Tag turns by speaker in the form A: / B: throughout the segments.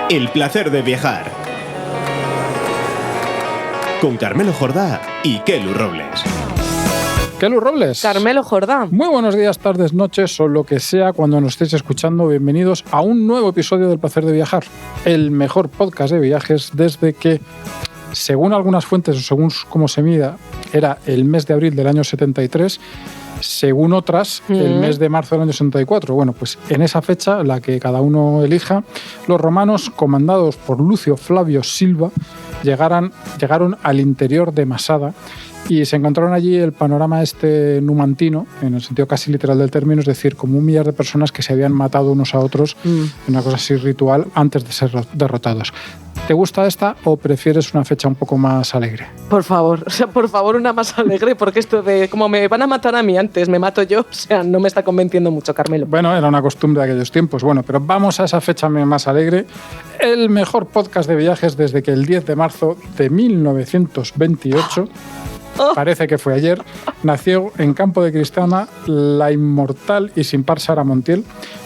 A: El placer de viajar. Con Carmelo Jordá y Kelu Robles.
B: Kelu Robles.
C: Carmelo Jordá.
B: Muy buenos días, tardes, noches o lo que sea cuando nos estéis escuchando. Bienvenidos a un nuevo episodio del Placer de Viajar. El mejor podcast de viajes desde que, según algunas fuentes o según cómo se mida, era el mes de abril del año 73. Según otras, el mes de marzo del año 64. Bueno, pues en esa fecha, la que cada uno elija, los romanos, comandados por Lucio Flavio Silva, llegaron al interior de Masada y se encontraron allí el panorama numantino, en el sentido casi literal del término, es decir, como 1 millar de personas que se habían matado unos a otros, una cosa así ritual, antes de ser derrotados. ¿Te gusta esta o prefieres una fecha un poco más alegre?
C: Por favor, una más alegre, porque esto de como me van a matar a mí antes, me mato yo, no me está convenciendo mucho, Carmelo.
B: Bueno, era una costumbre de aquellos tiempos. Bueno, pero vamos a esa fecha más alegre. El mejor podcast de viajes desde que el 10 de marzo de 1928... parece que fue ayer, nació en Campo de Cristana la inmortal y sin par Sara Montiel,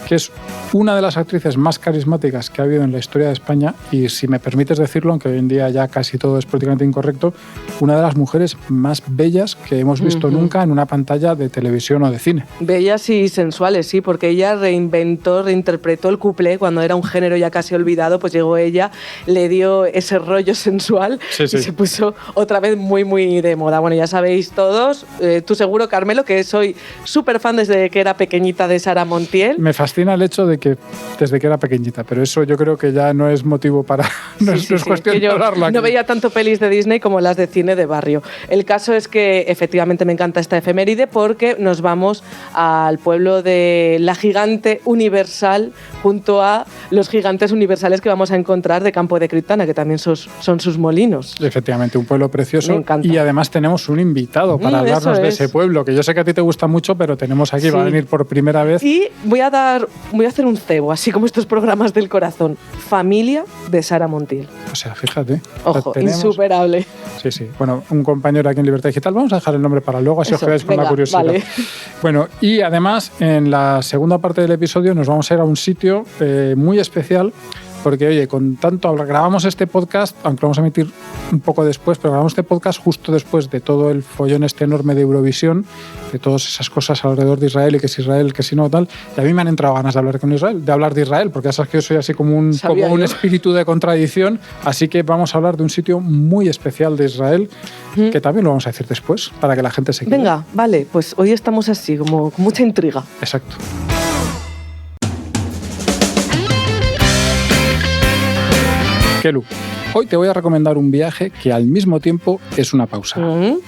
B: que es una de las actrices más carismáticas que ha habido en la historia de España y, si me permites decirlo, aunque hoy en día ya casi todo es prácticamente incorrecto, una de las mujeres más bellas que hemos visto nunca en una pantalla de televisión o de cine.
C: Bellas y sensuales, sí, porque ella reinterpretó el cuplé cuando era un género ya casi olvidado, pues llegó ella, le dio ese rollo sensual y se puso otra vez muy, muy de moda. Bueno, ya sabéis todos, tú seguro, Carmelo, que soy súper fan desde que era pequeñita de Sara Montiel.
B: Me fascina el hecho de que desde que era pequeñita, pero eso yo creo que ya no es motivo para... no es cuestión de hablarlo aquí.
C: No veía tanto pelis de Disney como las de cine de barrio. El caso es que efectivamente me encanta esta efeméride porque nos vamos al pueblo de la gigante universal junto a los gigantes universales que vamos a encontrar de Campo de Cristana, que también son sus molinos.
B: Efectivamente, un pueblo precioso.
C: Me encanta.
B: Y además tenemos un invitado para hablarnos de ese pueblo, que yo sé que a ti te gusta mucho, pero tenemos aquí, va a venir por primera vez.
C: Y voy a hacer un cebo, así como estos programas del corazón. Familia de Sara Montiel.
B: O sea, fíjate.
C: Ojo, insuperable.
B: Sí. Bueno, un compañero aquí en Libertad Digital. Vamos a dejar el nombre para luego, así os quedáis con la curiosidad. Vale. Bueno, y además, en la segunda parte del episodio nos vamos a ir a un sitio muy especial. Porque, oye, con tanto grabamos este podcast, aunque lo vamos a emitir un poco después, pero grabamos este podcast justo después de todo el follón enorme de Eurovisión, de todas esas cosas alrededor de Israel y que si Israel, que si no, tal. Y a mí me han entrado ganas de hablar de Israel, porque ya sabes que yo soy así como un espíritu de contradicción. Así que vamos a hablar de un sitio muy especial de Israel, que también lo vamos a decir después, para que la gente se quede.
C: Venga, vale, pues hoy estamos así, como con mucha intriga.
B: Exacto. Kelu, hoy te voy a recomendar un viaje que al mismo tiempo es una pausa,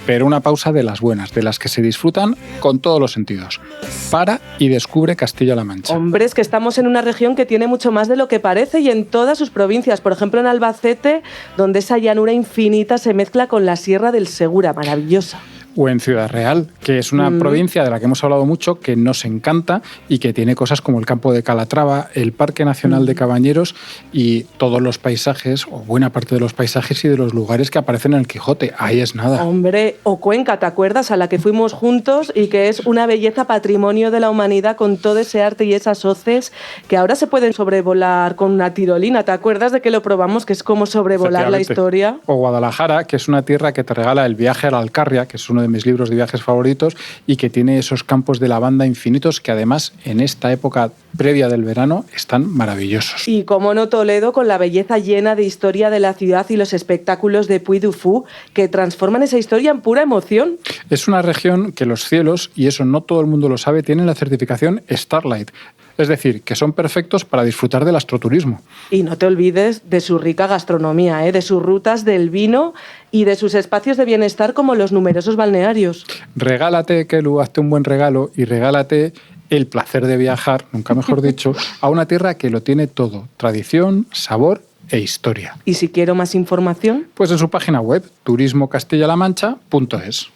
B: pero una pausa de las buenas, de las que se disfrutan con todos los sentidos. Para y descubre Castilla-La Mancha.
C: Hombre, es que estamos en una región que tiene mucho más de lo que parece y en todas sus provincias. Por ejemplo, en Albacete, donde esa llanura infinita se mezcla con la Sierra del Segura, maravillosa.
B: O en Ciudad Real, que es una provincia de la que hemos hablado mucho, que nos encanta y que tiene cosas como el campo de Calatrava, el Parque Nacional de Cabañeros y todos los paisajes, o buena parte de los paisajes y de los lugares que aparecen en el Quijote. Ahí es nada.
C: Hombre, o Cuenca, ¿te acuerdas? A la que fuimos juntos y que es una belleza patrimonio de la humanidad con todo ese arte y esas hoces que ahora se pueden sobrevolar con una tirolina. ¿Te acuerdas de que lo probamos? Que es como sobrevolar la historia.
B: O Guadalajara, que es una tierra que te regala el viaje a la Alcarria, que es uno de mis libros de viajes favoritos y que tiene esos campos de lavanda infinitos que además en esta época previa del verano están maravillosos.
C: Y como no, Toledo, con la belleza llena de historia de la ciudad y los espectáculos de Puy du Fou que transforman esa historia en pura emoción.
B: Es una región que los cielos, y eso no todo el mundo lo sabe, tienen la certificación Starlight. Es decir, que son perfectos para disfrutar del astroturismo.
C: Y no te olvides de su rica gastronomía, de sus rutas del vino y de sus espacios de bienestar como los numerosos balnearios.
B: Regálate, Kelu, hazte un buen regalo y regálate el placer de viajar, nunca mejor dicho, a una tierra que lo tiene todo: tradición, sabor e historia.
C: ¿Y si quiero más información?
B: Pues en su página web, turismocastillalamancha.es.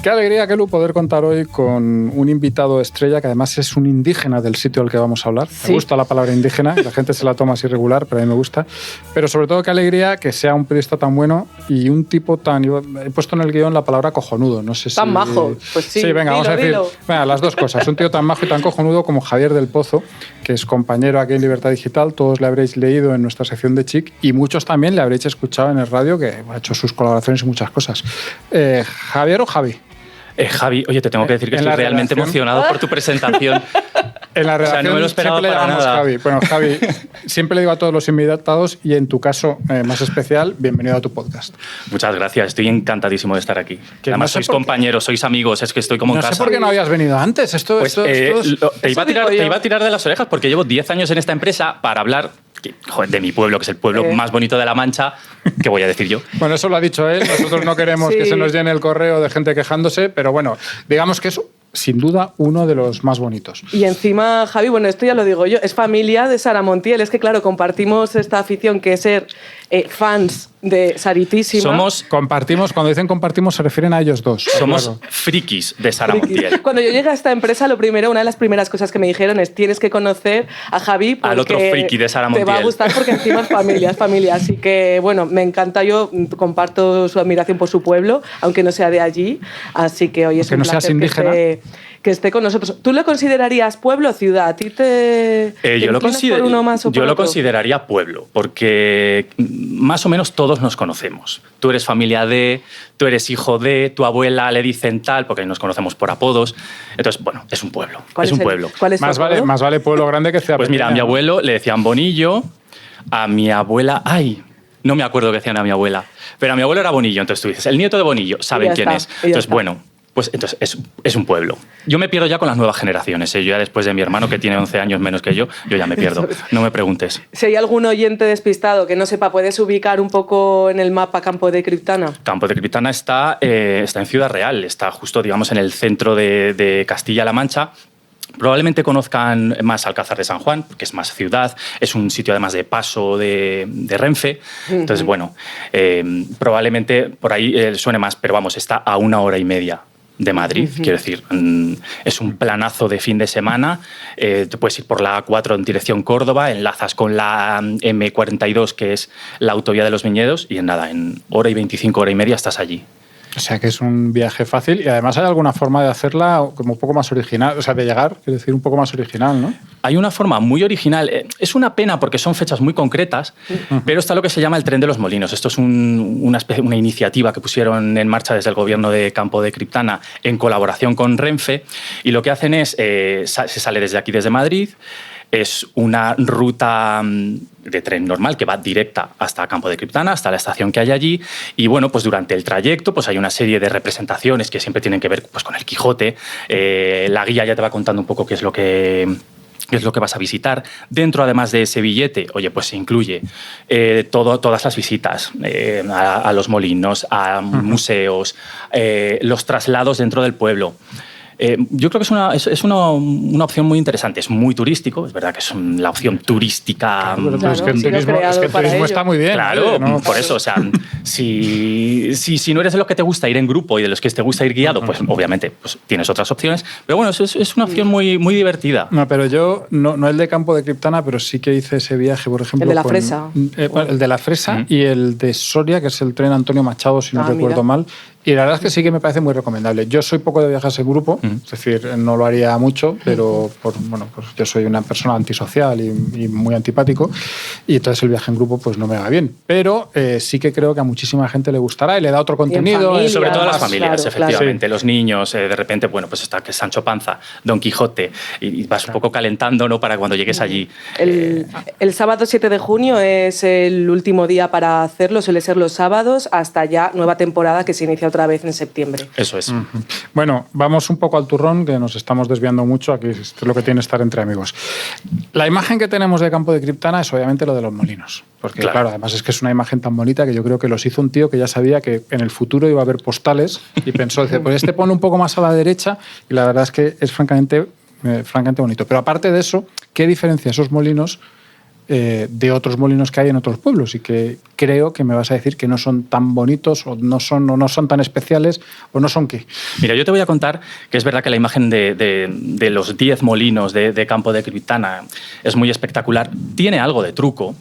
B: Qué alegría, Kelu, poder contar hoy con un invitado estrella que además es un indígena del sitio del que vamos a hablar. Sí. Me gusta la palabra indígena, la gente se la toma así irregular, pero a mí me gusta. Pero sobre todo qué alegría que sea un periodista tan bueno y un tipo tan... He puesto en el guión la palabra cojonudo, no sé si...
C: Tan majo, pues sí.
B: Sí, venga, vamos a decir venga, las dos cosas. Un tío tan majo y tan cojonudo como Javier del Pozo, que es compañero aquí en Libertad Digital. Todos le habréis leído en nuestra sección de Chic y muchos también le habréis escuchado en el radio, que ha hecho sus colaboraciones y muchas cosas. ¿Javier o Javi?
D: Javi, oye, te tengo que decir que estoy realmente emocionado por tu presentación.
B: En la redacción,
D: no me lo esperaba
B: siempre le llamamos
D: nada.
B: Javi. Bueno, Javi, siempre le digo a todos los invitados y en tu caso más especial, bienvenido a tu podcast.
D: Muchas gracias, estoy encantadísimo de estar aquí. Que además sois compañeros, sois amigos, es que estoy como en casa.
B: No sé por qué no habías venido antes.
D: Te iba a tirar de las orejas porque llevo 10 años en esta empresa para hablar de mi pueblo, que es el pueblo más bonito de La Mancha. ¿Qué voy a decir yo?
B: Bueno, eso lo ha dicho él. Nosotros no queremos que se nos llene el correo de gente quejándose, pero bueno, digamos que es sin duda uno de los más bonitos.
C: Y encima, Javi, bueno, esto ya lo digo yo, es familia de Sara Montiel. Es que, claro, compartimos esta afición que es ser fans de Saritísima.
B: Compartimos, cuando dicen compartimos se refieren a ellos dos.
D: Somos frikis de Sara Montiel.
C: Cuando yo llegué a esta empresa, una de las primeras cosas que me dijeron es tienes que conocer a Javi porque
D: al otro friki de Sara Montiel.
C: Te va a gustar porque encima es familia. Así que, bueno, me encanta, yo comparto su admiración por su pueblo, aunque no sea de allí. Así que hoy es un placer
B: seas indígena.
C: Que esté con nosotros. ¿Tú lo considerarías pueblo o ciudad? ¿A ti
D: yo lo consideraría pueblo, porque más o menos todos nos conocemos. Tú eres familia de, tú eres hijo de, tu abuela le dicen tal, porque nos conocemos por apodos. Entonces, bueno, es un pueblo.
C: ¿Cuál es
B: más vale pueblo grande que ciudad
D: Pues mira, a mi abuelo le decían Bonillo, a mi abuela... ¡Ay! No me acuerdo qué decían a mi abuela, pero a mi abuelo era Bonillo. Entonces tú dices, el nieto de Bonillo, ¿saben quién es? Entonces, bueno... Pues entonces es un pueblo. Yo me pierdo ya con las nuevas generaciones. Yo ya después de mi hermano, que tiene 11 años menos que yo ya me pierdo. No me preguntes.
C: Si hay algún oyente despistado que no sepa, ¿puedes ubicar un poco en el mapa Campo de Criptana?
D: Campo de Criptana está en Ciudad Real. Está justo, digamos, en el centro de Castilla-La Mancha. Probablemente conozcan más Alcázar de San Juan, que es más ciudad, es un sitio además de paso de Renfe. Entonces, bueno, probablemente por ahí suene más, pero vamos, está a 1 hora y media de Madrid, quiero decir, es un planazo de fin de semana. Te puedes ir por la A4 en dirección Córdoba, enlazas con la M42, que es la autovía de los Viñedos, y en 1 hora y 25, 1 hora y media estás allí.
B: O sea que es un viaje fácil y además hay alguna forma de hacerla como un poco más original, o sea, de llegar, quiero decir, un poco más original, ¿no?
D: Hay una forma muy original. Es una pena porque son fechas muy concretas, pero está lo que se llama el Tren de los Molinos. Esto es una iniciativa que pusieron en marcha desde el gobierno de Campo de Criptana en colaboración con Renfe, y lo que hacen es, se sale desde aquí, desde Madrid. Es una ruta de tren normal que va directa hasta Campo de Criptana, hasta la estación que hay allí. Y bueno, pues durante el trayecto pues hay una serie de representaciones que siempre tienen que ver pues con el Quijote. La guía ya te va contando un poco qué es lo que vas a visitar. Dentro, además de ese billete, oye, pues se incluye todas las visitas a los molinos, a museos, los traslados dentro del pueblo. Yo creo que es una opción muy interesante. Es muy turístico, es verdad que es la opción turística.
B: Claro, pero es que el turismo está muy bien.
D: Claro, ¿no? Por eso, o sea, si no eres de los que te gusta ir en grupo y de los que te gusta ir guiado, pues obviamente pues, tienes otras opciones. Pero bueno, es una opción muy, muy divertida.
B: No, pero yo, no el de Campo de Criptana, pero sí que hice ese viaje, por ejemplo.
C: El de la Fresa.
B: El de la Fresa y el de Soria, que es el tren Antonio Machado, si no recuerdo mal. Y la verdad es que sí que me parece muy recomendable. Yo soy poco de viajes en grupo, es decir, no lo haría mucho, pero pues yo soy una persona antisocial y muy antipático, y entonces el viaje en grupo pues no me va bien. Pero sí que creo que a muchísima gente le gustará y le da otro contenido.
D: Sobre todo a las familias,
C: claro,
D: efectivamente.
C: Claro.
D: Los niños, de repente, bueno, pues está que Sancho Panza, Don Quijote, y vas un poco calentando, ¿no?, para cuando llegues allí.
C: El sábado 7 de junio es el último día para hacerlo, suele ser los sábados, hasta ya nueva temporada que se inicia otra vez en septiembre.
D: Eso es.
B: Bueno, vamos un poco al turrón, que nos estamos desviando mucho. Aquí esto es lo que tiene estar entre amigos. La imagen que tenemos de Campo de Criptana es obviamente lo de los molinos. Porque claro, además es que es una imagen tan bonita que yo creo que los hizo un tío que ya sabía que en el futuro iba a haber postales y pensó, dice, pues este pone un poco más a la derecha, y la verdad es que es francamente bonito. Pero aparte de eso, ¿qué diferencia esos molinos de otros molinos que hay en otros pueblos y que creo que me vas a decir que no son tan bonitos o no son tan especiales o no son qué.
D: Mira, yo te voy a contar que es verdad que la imagen de los 10 molinos de Campo de Criptana es muy espectacular. Tiene algo de truco.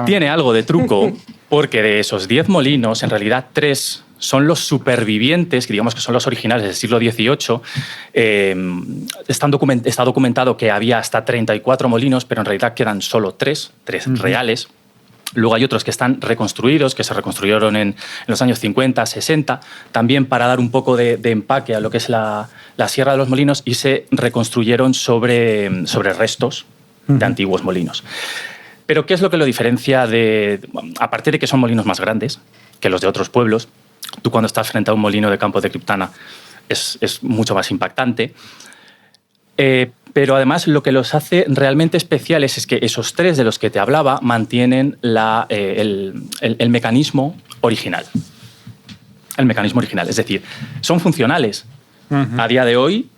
D: Tiene algo de truco porque de esos 10 molinos, en realidad 3 son los supervivientes, que digamos que son los originales del siglo XVIII. Está documentado que había hasta 34 molinos, pero en realidad quedan solo 3 reales. Luego hay otros que están reconstruidos, que se reconstruyeron en los años 50, 60, también para dar un poco de empaque a lo que es la Sierra de los Molinos, y se reconstruyeron sobre restos de antiguos molinos. Pero ¿qué es lo que lo diferencia aparte de que son molinos más grandes que los de otros pueblos? Tú cuando estás frente a un molino de Campo de Criptana es mucho más impactante. Pero además lo que los hace realmente especiales es que esos 3 de los que te hablaba mantienen el mecanismo original. El mecanismo original. Es decir, son funcionales. A día de hoy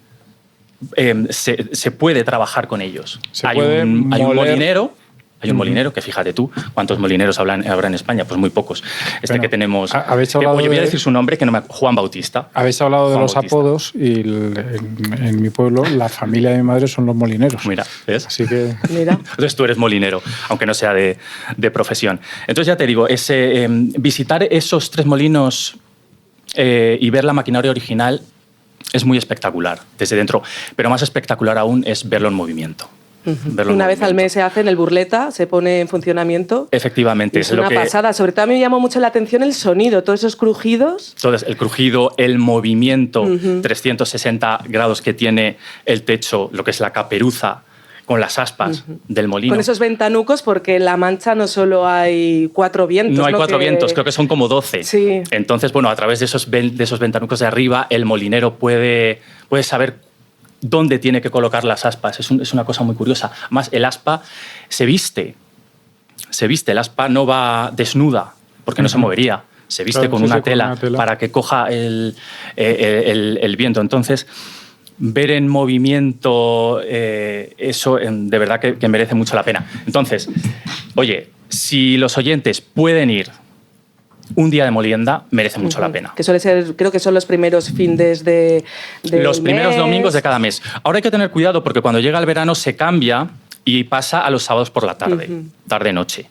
D: se puede trabajar con ellos. Hay un molinero. Hay un molinero, que fíjate tú, ¿cuántos molineros habrá en España? Pues muy pocos. Que tenemos... voy a decir su nombre, Juan Bautista.
B: Habéis hablado de los apodos y en mi pueblo la familia de mi madre son los molineros.
D: Mira, ¿ves?
B: Así que...
C: Mira.
D: Entonces tú eres molinero, aunque no sea de profesión. Entonces ya te digo, visitar esos 3 molinos y ver la maquinaria original es muy espectacular desde dentro, pero más espectacular aún es verlo en movimiento.
C: Una vez al mes se hace en el Burleta, se pone en funcionamiento.
D: Efectivamente.
C: Es una pasada. Sobre todo a mí me llamó mucho la atención el sonido, todos esos crujidos.
D: Entonces, el crujido, el movimiento, 360 grados que tiene el techo, lo que es la caperuza, con las aspas del molino.
C: Con esos ventanucos, porque en La Mancha no solo hay 4 vientos.
D: No hay 4 vientos, creo que son como 12.
C: Sí.
D: Entonces, bueno, a través de esos ventanucos de arriba, el molinero puede saber dónde tiene que colocar las aspas. Es una cosa muy curiosa. Además, el aspa se viste. El aspa no va desnuda, porque no se movería. Se viste con una tela para que coja el viento. Entonces, ver en movimiento eso de verdad que merece mucho la pena. Entonces, oye, si los oyentes pueden ir un día de molienda, merece mucho la pena.
C: Que suele ser, creo que son los primeros fines de
D: los primeros domingos de cada mes. Ahora hay que tener cuidado porque cuando llega el verano se cambia y pasa a los sábados por la tarde, tarde-noche.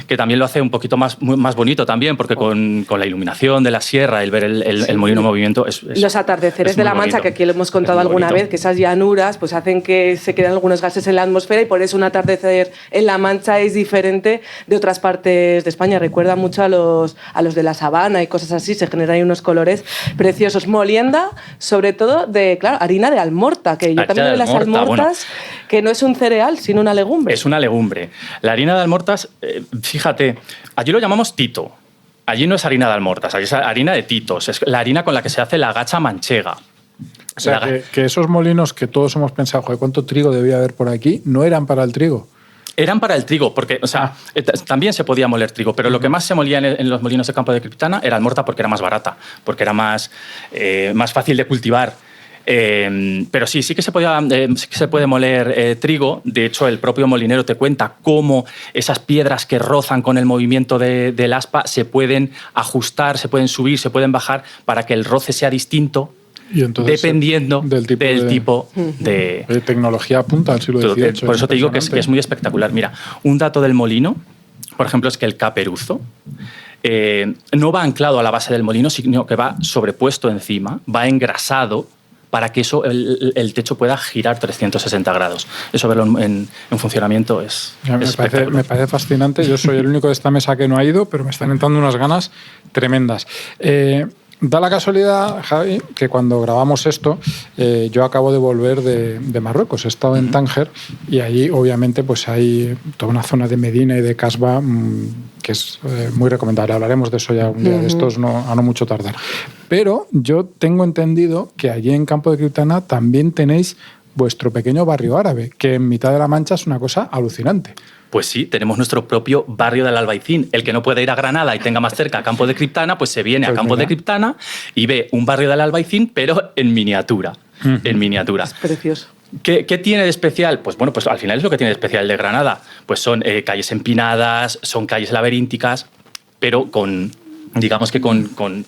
D: Que también lo hace un poquito más bonito también, porque con la iluminación de la sierra, el ver el molino en movimiento es
C: los atardeceres de La Mancha, que aquí lo hemos contado alguna vez, que esas llanuras pues hacen que se queden algunos gases en la atmósfera y por eso un atardecer en La Mancha es diferente de otras partes de España. Recuerda mucho a los de la sabana y cosas así, se generan ahí unos colores preciosos. Molienda, sobre todo, claro, harina de almorta, que yo también de las almortas, que no es un cereal, sino una legumbre.
D: Es una legumbre. La harina de almortas... Fíjate, allí lo llamamos tito. Allí no es harina de almortas, allí es harina de titos. Es la harina con la que se hace la gacha manchega.
B: O sea, que esos molinos que todos hemos pensado, joder, ¿cuánto trigo debía haber por aquí? No eran para el trigo.
D: Eran para el trigo, porque también se podía moler trigo, pero lo que más se molía en los molinos de Campo de Criptana era almorta porque era más barata, porque era más fácil de cultivar. Pero sí que se puede moler trigo. De hecho, el propio molinero te cuenta cómo esas piedras que rozan con el movimiento del aspa se pueden ajustar, se pueden subir, se pueden bajar para que el roce sea distinto. Y entonces, dependiendo del tipo de
B: tecnología punta del siglo XVIII.
D: Por eso te digo que es muy espectacular. Mira, un dato del molino, por ejemplo, es que el caperuzo no va anclado a la base del molino, sino que va sobrepuesto encima, va engrasado, para que el techo pueda girar 360 grados. Eso verlo en funcionamiento es espectacular.
B: Me parece fascinante. Yo soy el único de esta mesa que no ha ido, pero me están entrando unas ganas tremendas. Da la casualidad, Javi, que cuando grabamos esto, yo acabo de volver de Marruecos. He estado en Tánger y allí, obviamente, pues hay toda una zona de Medina y de Casba que es muy recomendable. Hablaremos de eso ya un día de estos, a no mucho tardar. Pero yo tengo entendido que allí en Campo de Criptana también tenéis vuestro pequeño barrio árabe, que en mitad de La Mancha es una cosa alucinante.
D: Pues sí, tenemos nuestro propio barrio del Albaicín. El que no pueda ir a Granada y tenga más cerca a Campo de Criptana, pues se viene a Campo de Criptana y ve un barrio del Albaicín, pero en miniatura. En miniatura.
C: Es precioso.
D: ¿Qué tiene de especial? Pues bueno, pues al final es lo que tiene de especial de Granada. Pues son calles empinadas, son calles laberínticas, pero digamos que con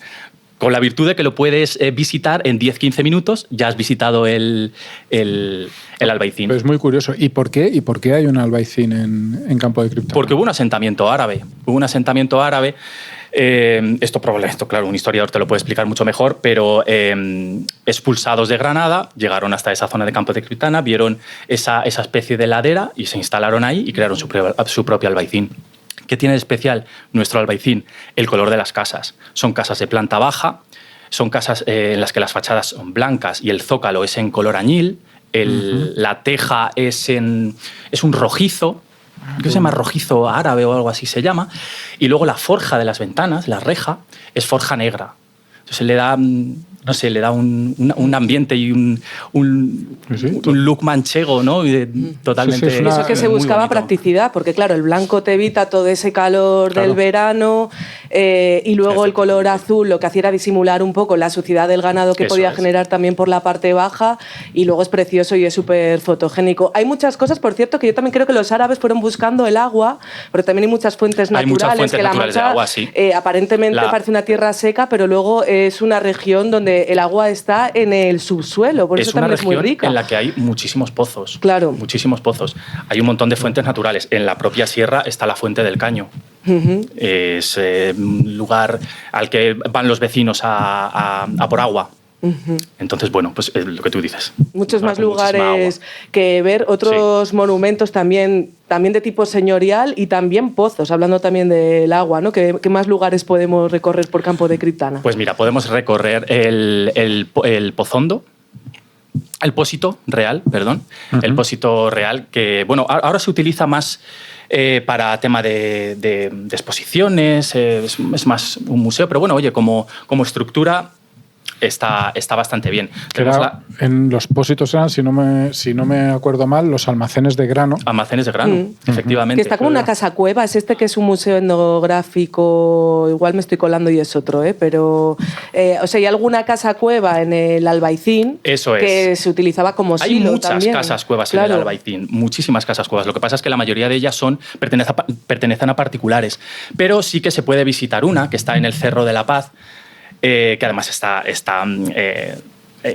D: la virtud de que lo puedes visitar en 10-15 minutos, ya has visitado el Albaicín.
B: Pues es muy curioso. ¿Y por qué hay un Albaicín en Campo de Criptana?
D: Porque hubo un asentamiento árabe. Esto, claro, un historiador te lo puede explicar mucho mejor, pero expulsados de Granada, llegaron hasta esa zona de Campo de Criptana, vieron esa especie de ladera y se instalaron ahí y crearon su propio Albaicín. ¿Qué tiene de especial nuestro Albaicín? El color de las casas. Son casas de planta baja, son casas en las que las fachadas son blancas y el zócalo es en color añil, la teja es un rojizo, que se llama rojizo árabe o algo así se llama, y luego la forja de las ventanas, la reja, es forja negra. Entonces le da un ambiente y un look manchego, ¿no? Totalmente.
C: Sí, eso que se buscaba bonito. Practicidad, porque claro, el blanco te evita todo ese calor del verano y luego el color azul lo que hacía era disimular un poco la suciedad del ganado que podía generar también por la parte baja, y luego es precioso y es súper fotogénico. Hay muchas cosas, por cierto, que yo también creo que los árabes fueron buscando el agua, pero también hay muchas fuentes naturales.
D: Hay muchas fuentes naturales
C: de
D: agua, sí.
C: Aparentemente parece una tierra seca, pero luego es una región donde el agua está en el subsuelo, por eso también es muy rica.
D: Es una región en la que hay muchísimos pozos.
C: Claro.
D: Muchísimos pozos. Hay un montón de fuentes naturales. En la propia sierra está la Fuente del Caño. Es un lugar al que van los vecinos a por agua. Entonces, bueno, pues lo que tú dices.
C: Muchos más lugares que ver, otros monumentos también de tipo señorial y también pozos, hablando también del agua, ¿no? ¿Qué más lugares podemos recorrer por Campo de Criptana?
D: Pues mira, podemos recorrer el Pozondo, el Pósito Real, el Pósito Real, que bueno, ahora se utiliza más para tema de exposiciones, es más un museo, pero bueno, oye, como estructura está bastante bien.
B: En los Pósitos eran, si no me acuerdo mal, los almacenes de grano.
D: Almacenes de grano, efectivamente.
C: Que está como una casa cueva, es que es un museo etnográfico, igual me estoy colando y es otro, pero hay alguna casa cueva en el Albaicín.
D: Eso es.
C: Que se utilizaba como silo.
D: Hay muchas casas cuevas en el Albaicín, muchísimas casas cuevas. Lo que pasa es que la mayoría de ellas pertenecen a particulares, pero sí que se puede visitar una que está en el Cerro de la Paz, que además está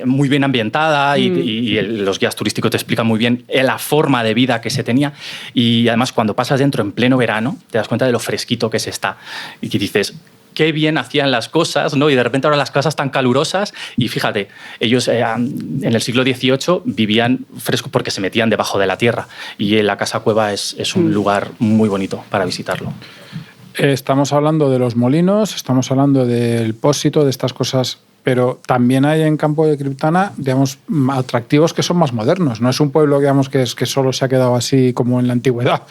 D: muy bien ambientada y los guías turísticos te explican muy bien la forma de vida que se tenía, y además cuando pasas dentro en pleno verano te das cuenta de lo fresquito que se está y que dices qué bien hacían las cosas, ¿no? Y de repente ahora las casas tan calurosas, y fíjate, ellos en el siglo XVIII vivían fresco porque se metían debajo de la tierra, y la casa cueva es un lugar muy bonito para visitarlo.
B: Estamos hablando de los molinos, estamos hablando del Pósito, de estas cosas, pero también hay en Campo de Criptana, digamos, atractivos que son más modernos. No es un pueblo, digamos, que solo se ha quedado así como en la antigüedad.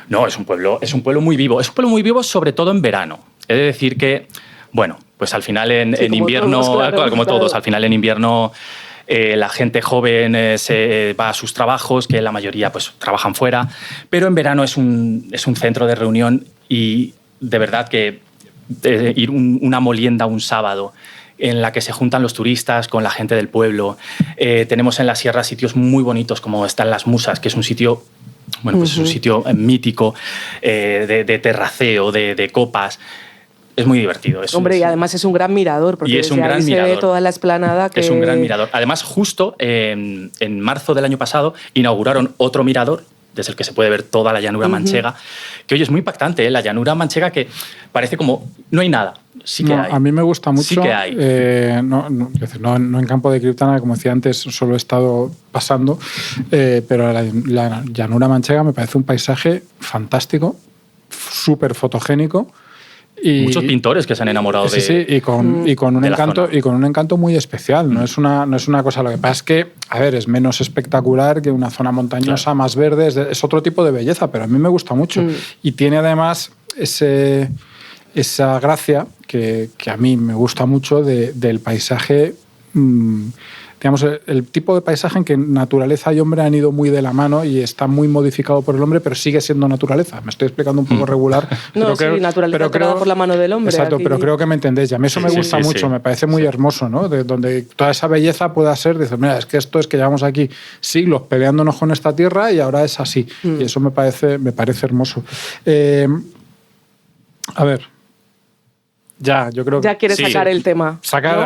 D: No, es un pueblo muy vivo. Es un pueblo muy vivo, sobre todo en verano. He de decir que, bueno, pues al final en invierno, como todos, al final en invierno la gente joven se va a sus trabajos, que la mayoría pues trabajan fuera, pero en verano es un centro de reunión, y de verdad que ir una molienda un sábado en la que se juntan los turistas con la gente del pueblo. Tenemos en la sierra sitios muy bonitos como están Las Musas, que es un sitio, bueno, pues es un sitio mítico de terraceo, de copas. Es muy divertido.
C: Hombre, y además es un gran mirador, porque desde ahí se ve toda la explanada.
D: Es un gran mirador. Además, justo en marzo del año pasado inauguraron otro mirador, desde el que se puede ver toda la llanura manchega, que hoy es muy impactante, la llanura manchega, que parece como no hay nada. Sí que hay.
B: A mí me gusta mucho.
D: Sí que hay.
B: No en Campo de Criptana, como decía antes, solo he estado pasando, pero la llanura manchega me parece un paisaje fantástico, súper fotogénico.
D: Y muchos pintores que se han enamorado de
B: sí, y con un encanto muy especial. No es una cosa. Lo que pasa es que, a ver, es menos espectacular que una zona montañosa, más verde, es otro tipo de belleza, pero a mí me gusta mucho. Y tiene además esa gracia que a mí me gusta mucho del paisaje digamos, el tipo de paisaje en que naturaleza y hombre han ido muy de la mano y está muy modificado por el hombre, pero sigue siendo naturaleza. Me estoy explicando un poco regular.
C: No, sí, naturaleza creada por la mano del hombre.
B: Exacto,
C: aquí.
B: Pero creo que me entendéis. Y a mí eso me gusta mucho, me parece muy hermoso, ¿no? De donde toda esa belleza pueda ser, dices, mira, es que esto es que llevamos aquí siglos peleándonos con esta tierra y ahora es así. Y eso me parece hermoso. A ver. Ya, yo creo que...
C: Ya quieres sacar el tema.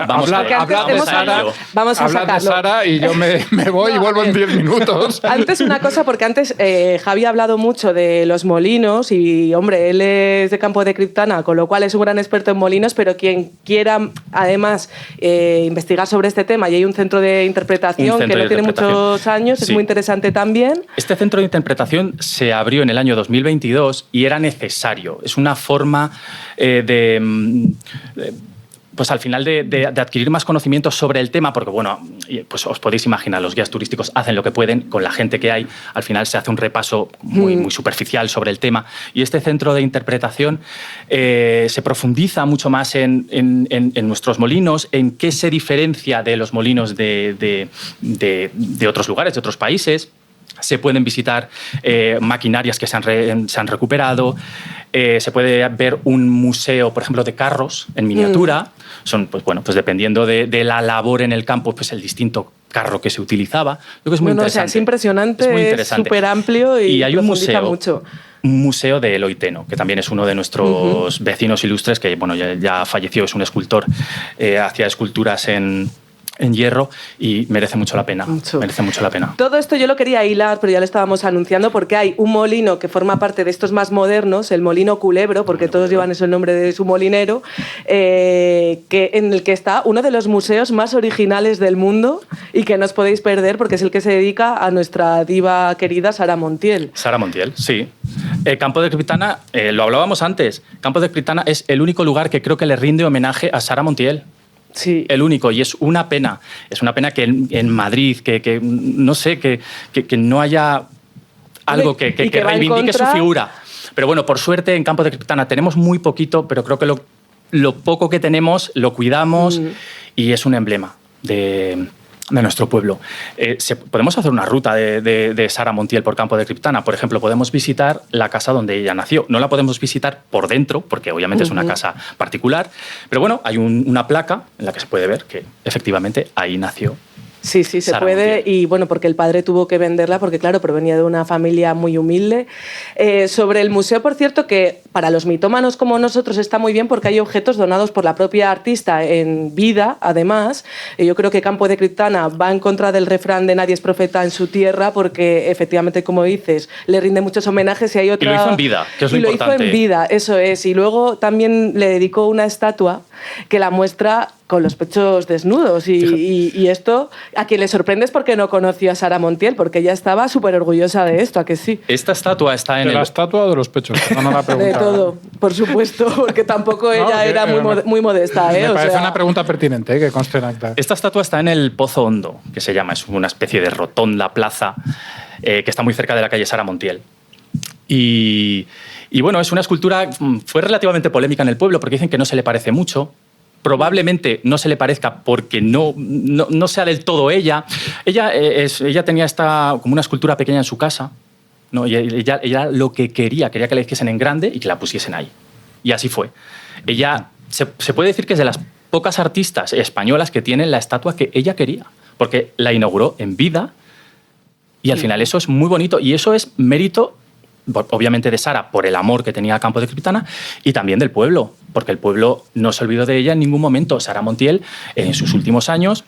B: Vamos a sacarlo. De Sara y yo me voy y vuelvo en 10 minutos.
C: Antes una cosa, porque antes Javi ha hablado mucho de los molinos y, hombre, él es de Campo de Criptana, con lo cual es un gran experto en molinos, pero quien quiera, además, investigar sobre este tema, y hay un centro de interpretación que no tiene muchos años, es muy interesante también.
D: Este centro de interpretación se abrió en el año 2022 y era necesario. Es una forma pues al final de adquirir más conocimientos sobre el tema, porque bueno, pues os podéis imaginar, los guías turísticos hacen lo que pueden con la gente que hay, al final se hace un repaso muy superficial sobre el tema, y este centro de interpretación se profundiza mucho más en nuestros molinos, en qué se diferencia de los molinos de otros lugares, de otros países. Se pueden visitar maquinarias que se han recuperado, se puede ver un museo, por ejemplo, de carros en miniatura. Son, pues bueno, pues dependiendo de la labor en el campo, pues el distinto carro que se utilizaba. Lo que es muy interesante.
C: O sea, es impresionante, es súper amplio y hay un
D: museo de Eloy Teno, que también es uno de nuestros vecinos ilustres, que bueno, ya falleció, es un escultor, hacía esculturas en hierro y merece mucho la pena. Merece mucho la pena.
C: Todo esto yo lo quería hilar, pero ya lo estábamos anunciando, porque hay un molino que forma parte de estos más modernos, el Molino Culebro, porque todos llevan ese nombre de su molinero, en el que está uno de los museos más originales del mundo y que no os podéis perder porque es el que se dedica a nuestra diva querida Sara Montiel.
D: Sara Montiel, sí. Campo de Criptana, lo hablábamos antes, Campo de Criptana es el único lugar que creo que le rinde homenaje a Sara Montiel.
C: Sí.
D: El único, y es una pena que en Madrid, que no sé, que no haya algo que reivindique su figura. Pero bueno, por suerte en Campo de Criptana tenemos muy poquito, pero creo que lo poco que tenemos lo cuidamos y es un emblema de nuestro pueblo. Podemos hacer una ruta de Sara Montiel por Campo de Criptana. Por ejemplo, podemos visitar la casa donde ella nació. No la podemos visitar por dentro, porque obviamente es una casa particular, pero bueno, hay una placa en la que se puede ver que efectivamente ahí nació.
C: Sí, se
D: Sara
C: puede,
D: Montiel.
C: y bueno, porque el padre tuvo que venderla porque, claro, provenía de una familia muy humilde. Sobre el museo, por cierto, que para los mitómanos como nosotros está muy bien porque hay objetos donados por la propia artista en vida, además. Yo creo que Campo de Criptana va en contra del refrán de nadie es profeta en su tierra porque, efectivamente, como dices, le rinde muchos homenajes y hay otra...
D: Y lo hizo en vida, que es lo importante.
C: Y lo hizo en vida, eso es. Y luego también le dedicó una estatua que la muestra con los pechos desnudos y esto a quien le sorprende es porque no conoció a Sara Montiel, porque ella estaba súper orgullosa de esto, ¿a que sí?
D: Esta estatua está en
B: ¿De la estatua o de los pechos? No la pregunta.
C: De todo, por supuesto, porque tampoco ella era muy modesta.
B: Me parece una pregunta pertinente, que conste en acta.
D: Esta estatua está en el Pozo Hondo, que se llama, es una especie de rotonda plaza que está muy cerca de la calle Sara Montiel. Y bueno, es una escultura, fue relativamente polémica en el pueblo porque dicen que no se le parece mucho. Probablemente no se le parezca porque no sea del todo ella. Ella tenía como una escultura pequeña en su casa, ¿no? Y ella lo que quería que la hiciesen en grande y que la pusiesen ahí. Y así fue. Ella se puede decir que es de las pocas artistas españolas que tienen la estatua que ella quería, porque la inauguró en vida y al final eso es muy bonito y eso es mérito obviamente de Sara por el amor que tenía a Campo de Criptana y también del pueblo, porque el pueblo no se olvidó de ella en ningún momento. Sara Montiel en sus últimos años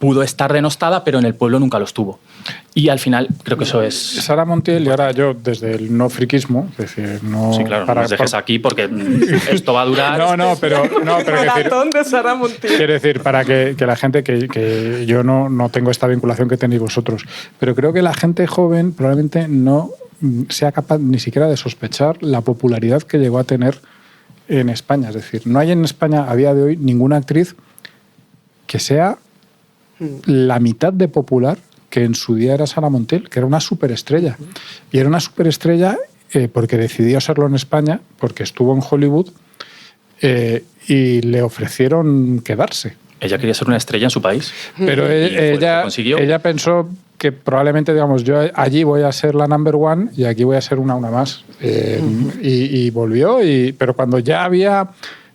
D: pudo estar denostada, pero en el pueblo nunca lo estuvo. Y al final creo que eso es...
B: Sara Montiel, y ahora yo desde el no friquismo, es decir, no...
D: Sí, claro, no nos dejes aquí porque esto va a durar...
B: pero
C: maratón de Sara Montiel.
B: Quiero decir, para que la gente, que yo no tengo esta vinculación que tenéis vosotros, pero creo que la gente joven probablemente no sea capaz ni siquiera de sospechar la popularidad que llegó a tener en España. Es decir, no hay en España a día de hoy ninguna actriz que sea la mitad de popular que en su día era Sara Montiel, que era una superestrella. Y era una superestrella porque decidió serlo en España, porque estuvo en Hollywood y le ofrecieron quedarse.
D: Ella quería ser una estrella en su país.
B: Pero ella pensó que probablemente, digamos, yo allí voy a ser la number one y aquí voy a ser una más. Y volvió, pero cuando ya había,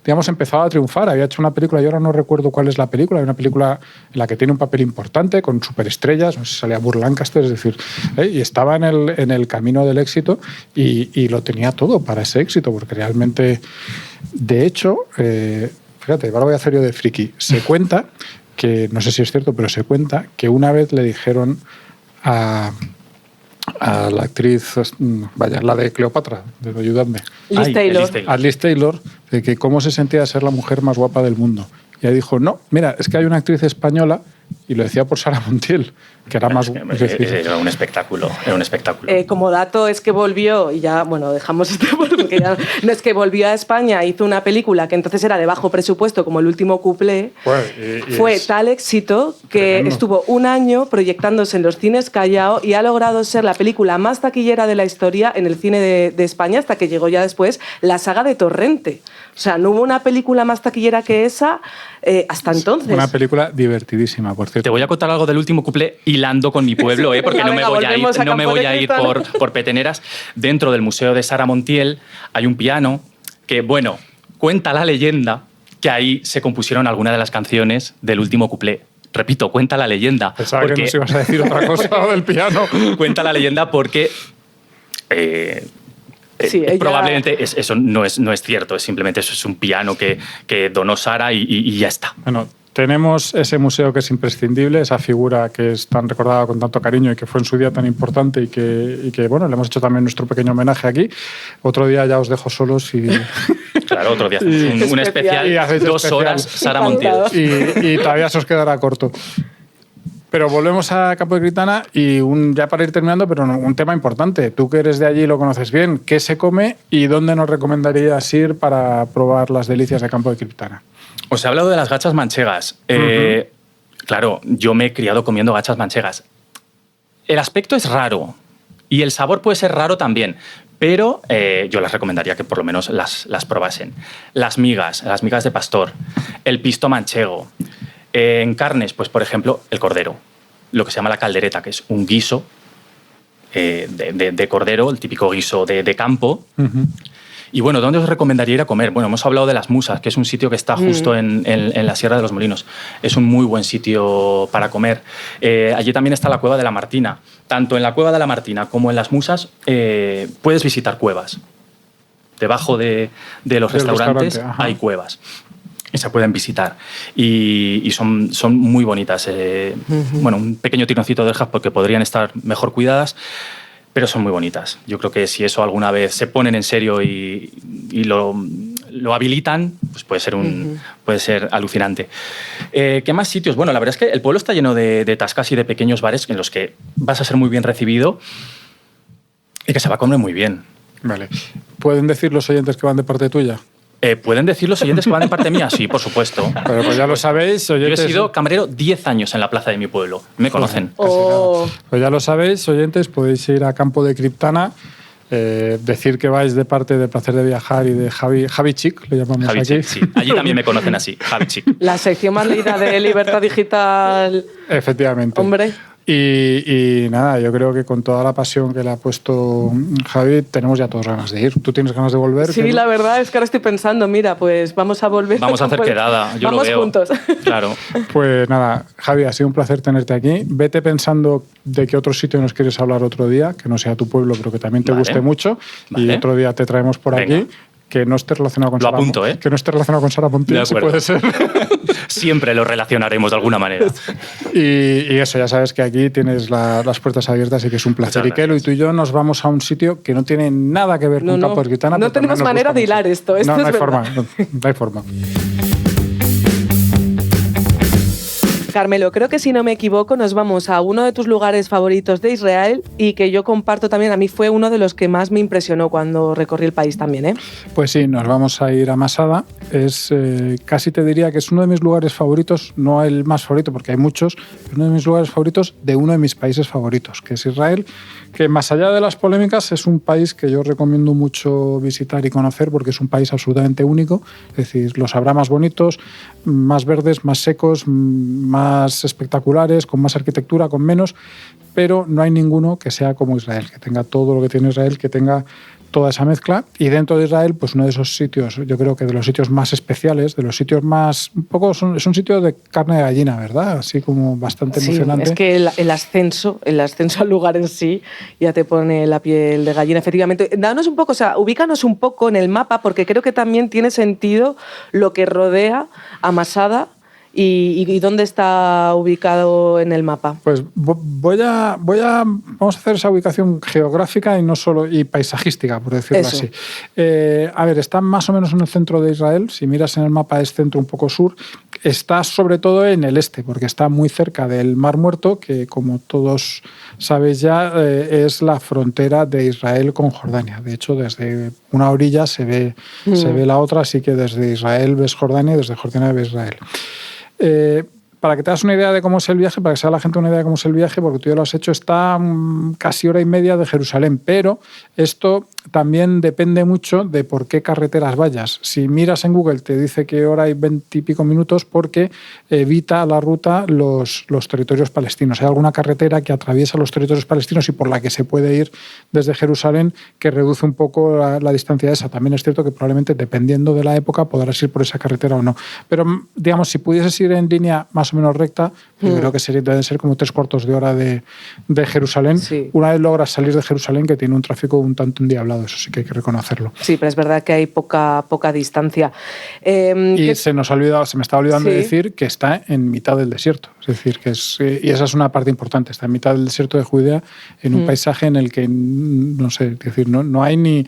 B: digamos, empezado a triunfar, había hecho una película, yo ahora no recuerdo cuál es la película, hay una película en la que tiene un papel importante, con superestrellas, no sé si salía Burt Lancaster, es decir, y estaba en el camino del éxito y lo tenía todo para ese éxito, porque realmente, de hecho, fíjate, ahora voy a hacer yo de friki, se cuenta que, no sé si es cierto, pero se cuenta que una vez le dijeron a la actriz, la de Cleopatra, ayudadme. Liz Taylor, de que cómo se sentía ser la mujer más guapa del mundo. Y ella dijo, no, mira, es que hay una actriz española, y lo decía por Sara Montiel, que era más...
D: Era un espectáculo,
C: como dato es que volvió, y ya, bueno, dejamos esto porque ya no es que volvió a España, hizo una película que entonces era de bajo presupuesto, como El último cuplé. Fue tal éxito que tremendo. Estuvo un año proyectándose en los cines Callao y ha logrado ser la película más taquillera de la historia en el cine de España, hasta que llegó ya después la saga de Torrente. O sea, no hubo una película más taquillera que esa hasta entonces.
B: Una película divertidísima, por cierto.
D: Te voy a contar algo del último cuplé hilando con mi pueblo, porque no me voy a ir por peteneras. Dentro del Museo de Sara Montiel hay un piano que, bueno, cuenta la leyenda que ahí se compusieron algunas de las canciones del último cuplé. Repito, cuenta la leyenda.
B: Pensaba que nos ibas a decir otra cosa del piano.
D: Cuenta la leyenda porque... Sí, probablemente eso no es cierto, simplemente eso es un piano que donó Sara y ya está.
B: Bueno, tenemos ese museo que es imprescindible, esa figura que es tan recordada con tanto cariño y que fue en su día tan importante y que bueno, le hemos hecho también nuestro pequeño homenaje aquí. Otro día ya os dejo solos y...
D: Claro, otro día hacemos un especial, 2 horas, Sara Montiel.
B: Y todavía se os quedará corto. Pero volvemos a Campo de Criptana y ya para ir terminando, pero un tema importante. Tú que eres de allí y lo conoces bien, ¿qué se come y dónde nos recomendarías ir para probar las delicias de Campo de Criptana?
D: Os he hablado de las gachas manchegas. Claro, yo me he criado comiendo gachas manchegas. El aspecto es raro y el sabor puede ser raro también, pero yo les recomendaría que por lo menos las probasen. Las migas de pastor, el pisto manchego. En carnes, pues por ejemplo, el cordero, lo que se llama la caldereta, que es un guiso de cordero, el típico guiso de campo. Y bueno, ¿dónde os recomendaría ir a comer? Bueno, hemos hablado de Las Musas, que es un sitio que está justo en la Sierra de los Molinos. Es un muy buen sitio para comer. Allí también está la Cueva de la Martina. Tanto en la Cueva de la Martina como en Las Musas puedes visitar cuevas. Debajo de los restaurantes hay cuevas. Y se pueden visitar. Y son muy bonitas. Bueno, un pequeño tironcito de orejas porque podrían estar mejor cuidadas, pero son muy bonitas. Yo creo que si eso alguna vez se ponen en serio y lo habilitan, pues puede ser alucinante. ¿Qué más sitios? Bueno, la verdad es que el pueblo está lleno de tascas y de pequeños bares en los que vas a ser muy bien recibido y que se va a comer muy bien.
B: Vale. ¿Pueden decir los oyentes que van de parte tuya?
D: ¿Pueden decir los oyentes que van de parte mía? Sí, por supuesto.
B: Pero pues ya lo sabéis, oyentes.
D: Yo he sido camarero 10 años en la plaza de mi pueblo. Me conocen.
B: Pues ya lo sabéis, oyentes, podéis ir a Campo de Criptana, decir que vais de parte de Placer de Viajar y de Javi Chic, le llamamos
D: Javi
B: aquí.
D: Chic, sí. Allí también me conocen así, Javi Chic.
C: La sección más leída de Libertad Digital.
B: Efectivamente.
C: Hombre.
B: Y nada, yo creo que con toda la pasión que le ha puesto Javi, tenemos ya todas ganas de ir. ¿Tú tienes ganas de volver?
C: Sí, la verdad es que ahora estoy pensando, mira, pues vamos a volver.
D: Vamos a hacer quedada, yo
C: vamos
D: lo veo.
C: Juntos.
D: Claro.
B: Pues nada, Javi, ha sido un placer tenerte aquí. Vete pensando de qué otro sitio nos quieres hablar otro día, que no sea tu pueblo, pero que también te guste mucho. Y otro día te traemos por aquí. Que no esté relacionado con Sara
D: apunto,
B: que no esté relacionado con Sara Montiel, si puede ser.
D: Siempre lo relacionaremos de alguna manera.
B: Y eso, ya sabes que aquí tienes las puertas abiertas y que es un placer. Y Kelu y tú y yo nos vamos a un sitio que no tiene nada que ver con Campo de Criptana.
C: No tenemos manera de hilar esto.
B: No hay forma. No hay forma.
C: Carmelo, creo que si no me equivoco nos vamos a uno de tus lugares favoritos de Israel y que yo comparto también, a mí fue uno de los que más me impresionó cuando recorrí el país también, ¿eh?
B: Pues sí, nos vamos a ir a Masada. Es casi te diría que es uno de mis lugares favoritos, no el más favorito porque hay muchos, pero uno de mis lugares favoritos de uno de mis países favoritos, que es Israel, que más allá de las polémicas es un país que yo recomiendo mucho visitar y conocer porque es un país absolutamente único, es decir, los habrá más bonitos, más verdes, más secos, más espectaculares, con más arquitectura, con menos, pero no hay ninguno que sea como Israel, que tenga todo lo que tiene Israel, que tenga toda esa mezcla. Y dentro de Israel, pues uno de esos sitios, yo creo que de los sitios más especiales, de los sitios más... un poco es un sitio de carne de gallina, ¿verdad? Así como bastante emocionante.
C: Es que el ascenso al lugar en sí ya te pone la piel de gallina, efectivamente. Danos un poco, o sea, ubícanos un poco en el mapa, porque creo que también tiene sentido lo que rodea a Masada. ¿Y dónde está ubicado en el mapa?
B: Pues vamos a hacer esa ubicación geográfica y no solo y paisajística, por decirlo así. A ver, está más o menos en el centro de Israel. Si miras en el mapa es centro un poco sur. Está sobre todo en el este, porque está muy cerca del Mar Muerto, que como todos sabéis ya es la frontera de Israel con Jordania. De hecho, desde una orilla se ve la otra, así que desde Israel ves Jordania y desde Jordania ves Israel. Para que te hagas una idea de cómo es el viaje, para que se haga la gente una idea de cómo es el viaje, porque tú ya lo has hecho, está casi hora y media de Jerusalén, pero esto también depende mucho de por qué carreteras vayas. Si miras en Google te dice que hora y 20 y pico minutos porque evita la ruta los territorios palestinos. Hay alguna carretera que atraviesa los territorios palestinos y por la que se puede ir desde Jerusalén que reduce un poco la distancia esa. También es cierto que probablemente dependiendo de la época podrás ir por esa carretera o no. Pero digamos, si pudieses ir en línea más o menos recta, yo creo que deben ser como 3/4 de hora de Jerusalén. Sí. Una vez logras salir de Jerusalén, que tiene un tráfico un tanto endiablado, eso sí que hay que reconocerlo.
C: Sí, pero es verdad que hay poca distancia.
B: Y se me estaba olvidando de decir que está en mitad del desierto. Es decir, y esa es una parte importante. Está en mitad del desierto de Judea, en un paisaje en el que, no sé, es decir, no hay ni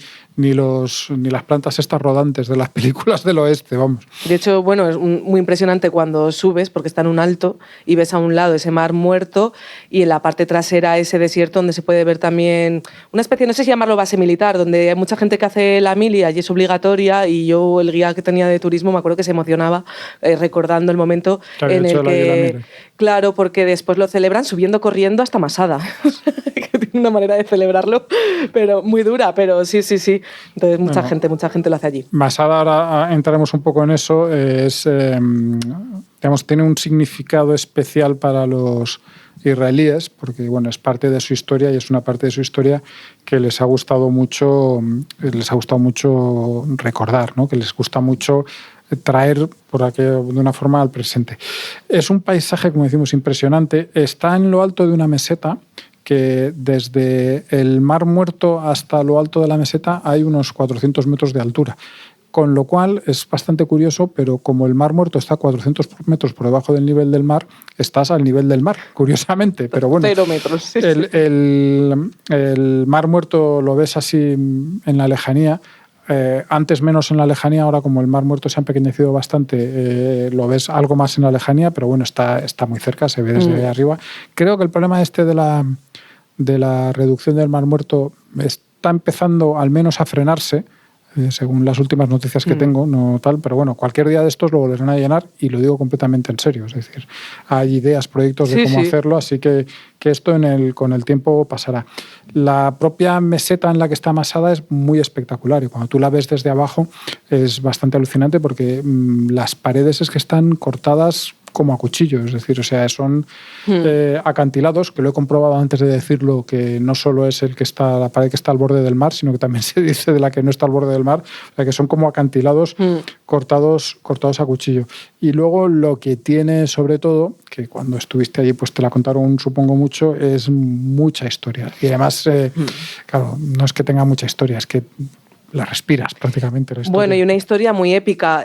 B: las plantas estas rodantes de las películas del oeste, vamos.
C: De hecho, bueno, es muy impresionante cuando subes, porque está en un alto y ves a un lado ese Mar Muerto y en la parte trasera ese desierto donde se puede ver también una especie, no sé si llamarlo base militar, donde hay mucha gente que hace la mili y es obligatoria, y yo, el guía que tenía de turismo, me acuerdo que se emocionaba recordando el momento en el que... Claro, porque después lo celebran subiendo corriendo hasta Masada. Que tiene una manera de celebrarlo, pero muy dura, pero sí. Entonces mucha gente lo hace allí.
B: Masada, ahora entraremos un poco en eso, tiene un significado especial para los israelíes, porque bueno, es parte de su historia y es una parte de su historia que les ha gustado mucho recordar, ¿no? Que les gusta mucho traer de una forma al presente. Es un paisaje, como decimos, impresionante. Está en lo alto de una meseta que desde el Mar Muerto hasta lo alto de la meseta hay unos 400 metros de altura. Con lo cual es bastante curioso, pero como el Mar Muerto está a 400 metros por debajo del nivel del mar, estás al nivel del mar, curiosamente. Pero bueno,
C: 0 metros. Sí.
B: El Mar Muerto lo ves así en la lejanía. Antes menos en la lejanía, ahora como el Mar Muerto se ha empequeñecido bastante, lo ves algo más en la lejanía, pero bueno, está muy cerca, se ve desde arriba. Creo que el problema de la reducción del Mar Muerto está empezando al menos a frenarse, según las últimas noticias que tengo, no tal, pero bueno, cualquier día de estos lo volverán a llenar y lo digo completamente en serio. Es decir, hay ideas, proyectos de cómo hacerlo, así que esto con el tiempo pasará. La propia meseta en la que está Masada es muy espectacular y cuando tú la ves desde abajo es bastante alucinante porque las paredes es que están cortadas como a cuchillo, es decir, o sea, son acantilados, que lo he comprobado antes de decirlo, que no solo es la pared que está al borde del mar, sino que también se dice de la que no está al borde del mar, o sea, que son como acantilados cortados a cuchillo. Y luego lo que tiene sobre todo, que cuando estuviste allí pues te la contaron supongo mucho, es mucha historia. Y además, claro, no es que tenga mucha historia, es que la respiras prácticamente.
C: Bueno, y una historia muy épica.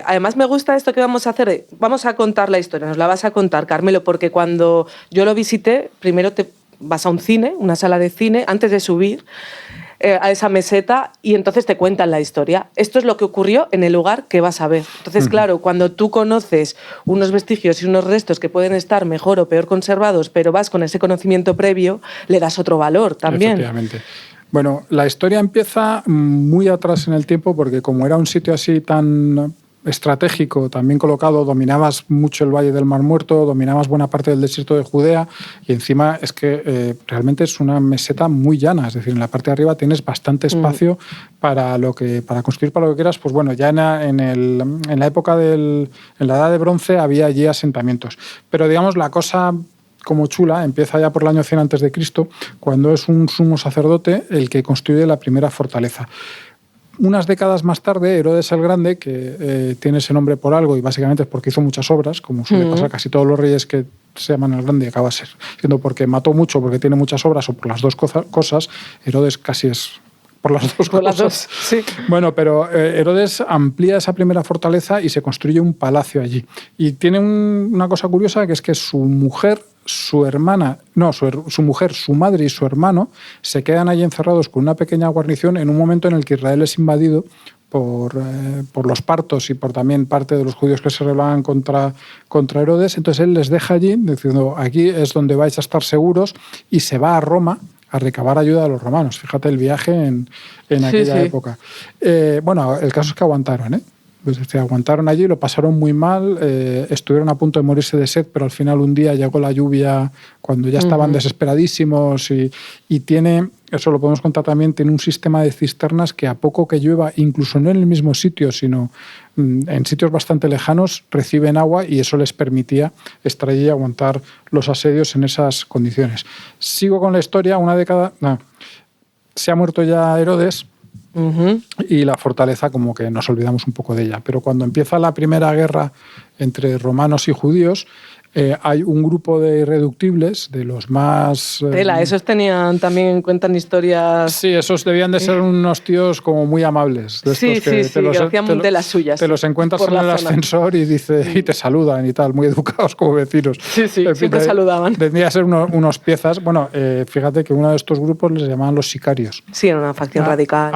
C: Además me gusta esto que vamos a hacer. Vamos a contar la historia, nos la vas a contar, Carmelo, porque cuando yo lo visité, primero te vas a un cine, una sala de cine, antes de subir. a esa meseta y entonces te cuentan la historia. Esto es lo que ocurrió en el lugar que vas a ver. Entonces, claro, cuando tú conoces unos vestigios y unos restos que pueden estar mejor o peor conservados, pero vas con ese conocimiento previo, le das otro valor también.
B: Efectivamente. Bueno, la historia empieza muy atrás en el tiempo porque como era un sitio así tan estratégico, también colocado, dominabas mucho el Valle del Mar Muerto, dominabas buena parte del desierto de Judea y encima es que realmente es una meseta muy llana, es decir, en la parte de arriba tienes bastante espacio para construir para lo que quieras. Pues bueno, ya en la época en la Edad de Bronce había allí asentamientos, pero digamos la cosa como chula empieza ya por el año 100 a.C., cuando es un sumo sacerdote el que construye la primera fortaleza. Unas décadas más tarde, Herodes el Grande, que tiene ese nombre por algo y básicamente es porque hizo muchas obras, como suele pasar casi todos los reyes que se llaman el Grande, acaba siendo porque mató mucho, porque tiene muchas obras o por las dos cosas. Herodes casi es por las dos cosas.
C: Las dos, sí.
B: Bueno, pero Herodes amplía esa primera fortaleza y se construye un palacio allí. Y tiene una cosa curiosa, que es que su mujer, su mujer, su madre y su hermano se quedan allí encerrados con una pequeña guarnición en un momento en el que Israel es invadido por los partos y por también parte de los judíos que se rebelaban contra Herodes. Entonces él les deja allí diciendo, aquí es donde vais a estar seguros, y se va a Roma a recabar ayuda de los romanos. Fíjate el viaje en aquella época. Bueno, el caso es que aguantaron, Pues, aguantaron allí, lo pasaron muy mal, estuvieron a punto de morirse de sed, pero al final un día llegó la lluvia cuando ya estaban desesperadísimos y tiene, eso lo podemos contar también, tiene un sistema de cisternas que a poco que llueva, incluso no en el mismo sitio, sino en sitios bastante lejanos, reciben agua y eso les permitía estar allí y aguantar los asedios en esas condiciones. Sigo con la historia, una década... se ha muerto ya Herodes, y la fortaleza como que nos olvidamos un poco de ella. Pero cuando empieza la primera guerra entre romanos y judíos, hay un grupo de irreductibles, de los más...
C: esos tenían también, cuentan historias...
B: Sí, esos debían de ser unos tíos como muy amables. De estos
C: que hacían de las suyas.
B: Te los encuentras en el ascensor y te saludan y tal, muy educados como vecinos.
C: Sí, siempre saludaban.
B: Tendría que ser unos piezas. Bueno, fíjate que uno de estos grupos les llamaban los sicarios.
C: Sí, era una facción radical.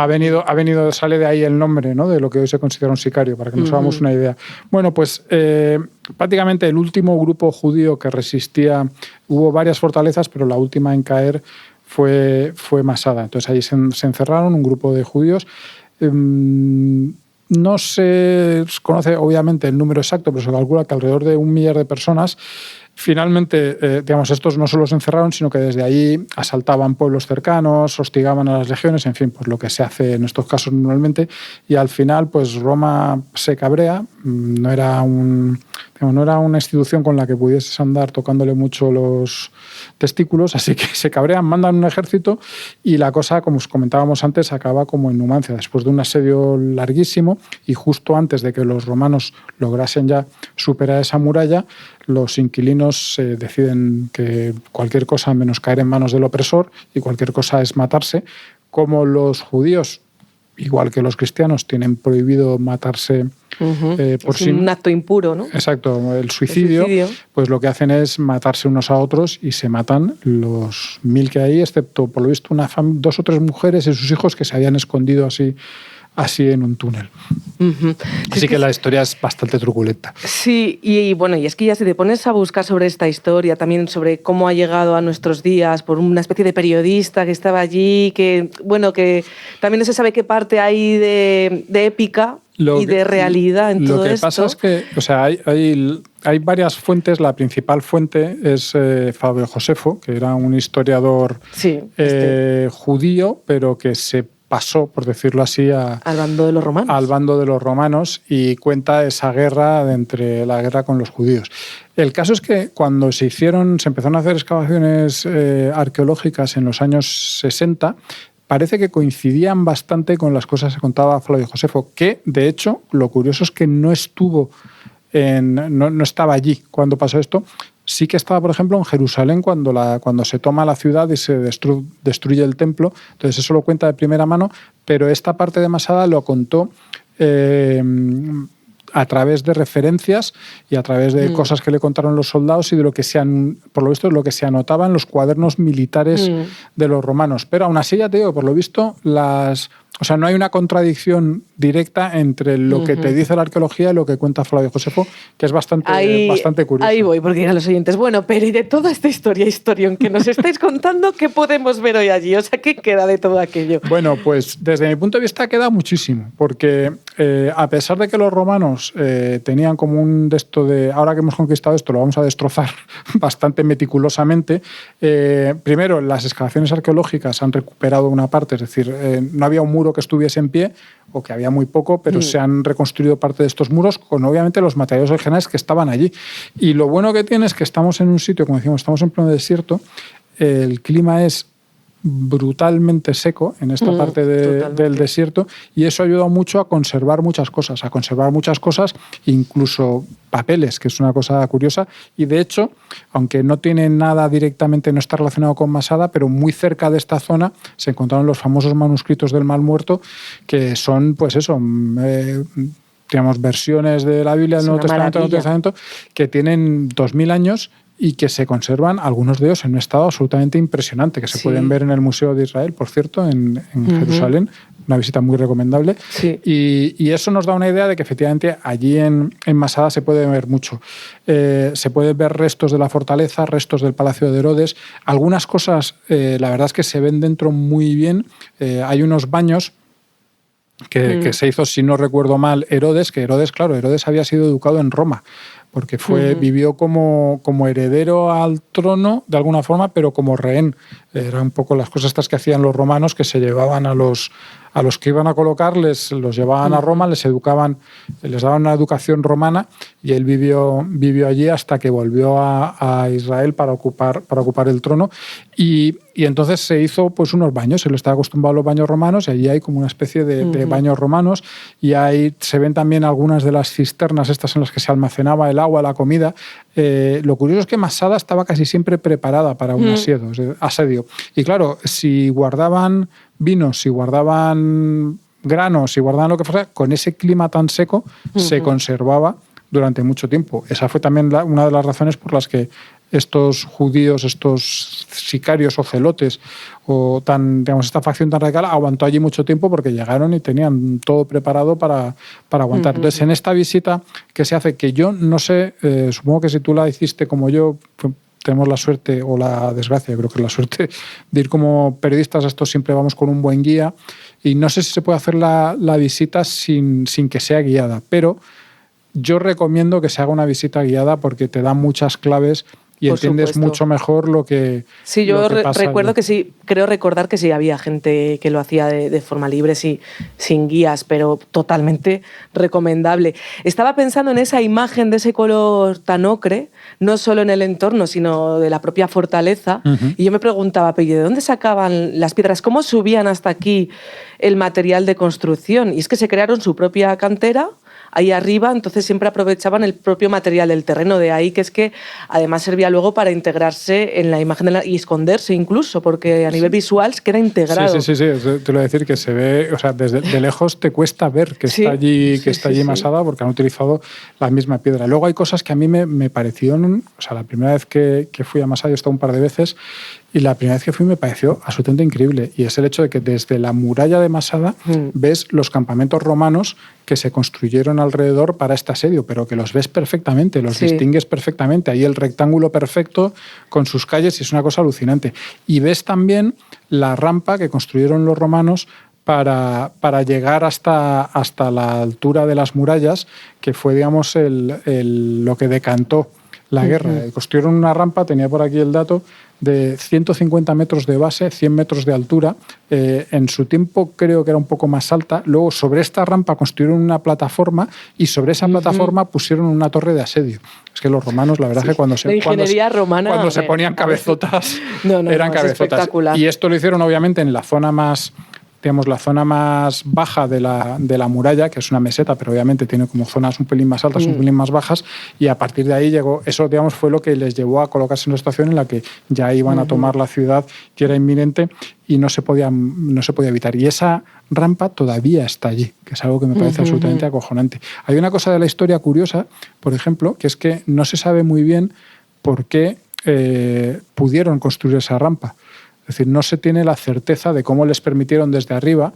B: Sale de ahí el nombre, ¿no?, de lo que hoy se considera un sicario, para que nos hagamos una idea. Bueno, pues prácticamente el último grupo judío que resistía, hubo varias fortalezas, pero la última en caer fue Masada. Entonces ahí se encerraron un grupo de judíos. No se conoce obviamente el número exacto, pero se calcula que alrededor de 1 millar de personas. Finalmente, estos no solo se encerraron, sino que desde ahí asaltaban pueblos cercanos, hostigaban a las legiones, en fin, pues lo que se hace en estos casos normalmente. Y al final, pues Roma se cabrea. No era una institución con la que pudieses andar tocándole mucho los testículos, así que se cabrean, mandan un ejército y la cosa, como os comentábamos antes, acaba como en Numancia, después de un asedio larguísimo y justo antes de que los romanos lograsen ya superar esa muralla, los inquilinos deciden que cualquier cosa menos caer en manos del opresor y cualquier cosa es matarse. Como los judíos, igual que los cristianos, tienen prohibido matarse por sí.
C: Un acto impuro, ¿no?
B: Exacto, el suicidio, pues lo que hacen es matarse unos a otros y se matan los 1000 que hay, excepto, por lo visto, 2 o 3 mujeres y sus hijos que se habían escondido así en un túnel. Así que la historia es bastante truculenta.
C: Sí, y bueno, y es que ya si te pones a buscar sobre esta historia, también sobre cómo ha llegado a nuestros días por una especie de periodista que estaba allí, que también no se sabe qué parte hay de épica y de realidad en todo esto. Lo que
B: pasa es que hay varias fuentes. La principal fuente es Flavio Josefo, que era un historiador judío, pero que se pasó, por decirlo así,
C: al bando de los romanos.
B: Al bando de los romanos y cuenta esa guerra la guerra con los judíos. El caso es que cuando se empezaron a hacer excavaciones arqueológicas en los años 60, parece que coincidían bastante con las cosas que contaba Flavio Josefo, que de hecho lo curioso es que no estaba allí cuando pasó esto. Sí que estaba, por ejemplo, en Jerusalén cuando se toma la ciudad y se destruye el templo. Entonces eso lo cuenta de primera mano, pero esta parte de Masada lo contó a través de referencias y a través de cosas que le contaron los soldados y de lo que por lo visto, lo que se anotaba en los cuadernos militares de los romanos. Pero aún así, ya te digo, por lo visto, no hay una contradicción directa entre lo que te dice la arqueología y lo que cuenta Flavio Josefo, que es bastante curioso.
C: Ahí voy, porque dirán los oyentes, bueno, pero y de toda esta historión que nos estáis contando, ¿qué podemos ver hoy allí? O sea, ¿qué queda de todo aquello?
B: Bueno, pues desde mi punto de vista queda muchísimo, porque a pesar de que los romanos tenían como un de esto de, ahora que hemos conquistado esto, lo vamos a destrozar bastante meticulosamente, primero, las excavaciones arqueológicas han recuperado una parte, es decir, no había un muro que estuviese en pie, o que había muy poco, pero se han reconstruido parte de estos muros con, obviamente, los materiales originales que estaban allí. Y lo bueno que tiene es que estamos en un sitio, como decimos, estamos en pleno desierto, el clima es brutalmente seco en esta parte del desierto, y eso ha ayudado mucho a conservar muchas cosas, incluso papeles, que es una cosa curiosa. Y de hecho, aunque no tiene nada directamente, no está relacionado con Masada, pero muy cerca de esta zona se encontraron los famosos manuscritos del Mal Muerto, que son, pues eso, digamos, versiones de la Biblia del Nuevo Testamento, que tienen 2000 años y que se conservan, algunos de ellos, en un estado absolutamente impresionante, que se pueden ver en el Museo de Israel, por cierto, en Jerusalén. Una visita muy recomendable.
C: Sí.
B: Y eso nos da una idea de que efectivamente allí en Masada se puede ver mucho. Se pueden ver restos de la fortaleza, restos del Palacio de Herodes. Algunas cosas, la verdad es que se ven dentro muy bien. Hay unos baños que se hizo, si no recuerdo mal, Herodes, Herodes había sido educado en Roma, porque vivió como heredero al trono de alguna forma, pero como rehén. Eran un poco las cosas estas que hacían los romanos, que se llevaban a los que iban a colocar, los llevaban a Roma, les educaban, les daban una educación romana, y él vivió allí hasta que volvió a Israel para ocupar el trono. Y entonces se hizo pues unos baños, él estaba acostumbrado a los baños romanos, y allí hay como una especie de baños romanos, y ahí se ven también algunas de las cisternas estas en las que se almacenaba el agua, la comida. Lo curioso es que Masada estaba casi siempre preparada para un asedio. Y claro, si guardaban vinos, si guardaban granos, si guardaban lo que fuera, con ese clima tan seco se conservaba durante mucho tiempo. Esa fue también una de las razones por las que estos judíos, estos sicarios o celotes, o esta facción tan radical, aguantó allí mucho tiempo, porque llegaron y tenían todo preparado para aguantar. Entonces, en esta visita que se hace, que yo no sé, supongo que si tú la hiciste como yo, tenemos la suerte o la desgracia, creo que es la suerte, de ir como periodistas a esto, siempre vamos con un buen guía, y no sé si se puede hacer la visita sin que sea guiada, pero yo recomiendo que se haga una visita guiada, porque te da muchas claves y
C: por
B: entiendes
C: supuesto
B: mucho mejor lo que
C: Sí, yo
B: pasa
C: recuerdo
B: allí.
C: que sí, creo recordar que sí había gente que lo hacía de forma libre, sí, sin guías, pero totalmente recomendable. Estaba pensando en esa imagen de ese color tan ocre, no solo en el entorno, sino de la propia fortaleza, y yo me preguntaba, ¿pero de dónde sacaban las piedras? ¿Cómo subían hasta aquí el material de construcción? Y es que se crearon su propia cantera ahí arriba, entonces siempre aprovechaban el propio material del terreno, de ahí que es que además servía luego para integrarse en la imagen y esconderse incluso, porque a nivel visual queda integrado.
B: Sí, te lo voy a decir, que se ve, o sea, desde de lejos te cuesta ver que está allí Masada, porque han utilizado la misma piedra. Luego hay cosas que a mí me parecieron, o sea, la primera vez que fui a Masada, yo he estado un par de veces, y la primera vez que fui me pareció absolutamente increíble, y es el hecho de que desde la muralla de Masada ves los campamentos romanos que se construyeron alrededor para este asedio, pero que los ves perfectamente, los distingues perfectamente. Ahí el rectángulo perfecto con sus calles, y es una cosa alucinante. Y ves también la rampa que construyeron los romanos para llegar hasta la altura de las murallas, que fue, digamos, lo que decantó la guerra. Construyeron una rampa, tenía por aquí el dato, de 150 metros de base, 100 metros de altura. En su tiempo creo que era un poco más alta. Luego, sobre esta rampa construyeron una plataforma, y sobre esa plataforma pusieron una torre de asedio. Es que los romanos, la verdad es que cuando se ponían cabezotas, eran cabezotas. Y esto lo hicieron obviamente en la zona más digamos, la zona más baja de la muralla, que es una meseta, pero obviamente tiene como zonas un pelín más altas, un pelín más bajas, y a partir de ahí llegó, eso digamos fue lo que les llevó a colocarse en una situación en la que ya iban a tomar la ciudad, que era inminente, y no se podía evitar. Y esa rampa todavía está allí, que es algo que me parece absolutamente acojonante. Hay una cosa de la historia curiosa, por ejemplo, que es que no se sabe muy bien por qué pudieron construir esa rampa. Es decir, no se tiene la certeza de cómo les permitieron desde arriba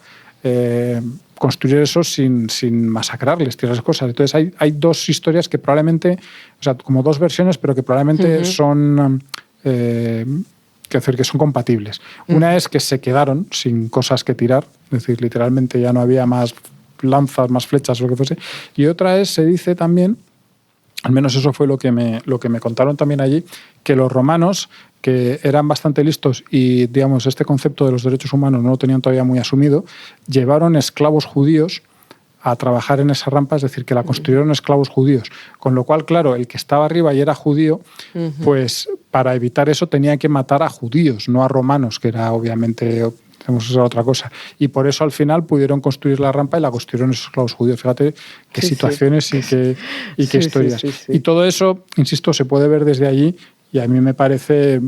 B: construir eso sin masacrarles, tirar las cosas. Entonces hay dos historias que probablemente, o sea, como dos versiones, pero que probablemente son que son compatibles. Una es que se quedaron sin cosas que tirar, es decir, literalmente ya no había más lanzas, más flechas o lo que fuese. Y otra es, se dice también, al menos eso fue lo que me contaron también allí, que los romanos, que eran bastante listos y, digamos, este concepto de los derechos humanos no lo tenían todavía muy asumido, llevaron esclavos judíos a trabajar en esa rampa, es decir, que la construyeron esclavos judíos. Con lo cual, claro, el que estaba arriba y era judío, pues para evitar eso tenía que matar a judíos, no a romanos, que era obviamente... Esa era otra cosa. Y por eso al final pudieron construir la rampa y la construyeron esos esclavos judíos. Fíjate qué situaciones y qué historias. Y todo eso, insisto, se puede ver desde allí y a mí me pareció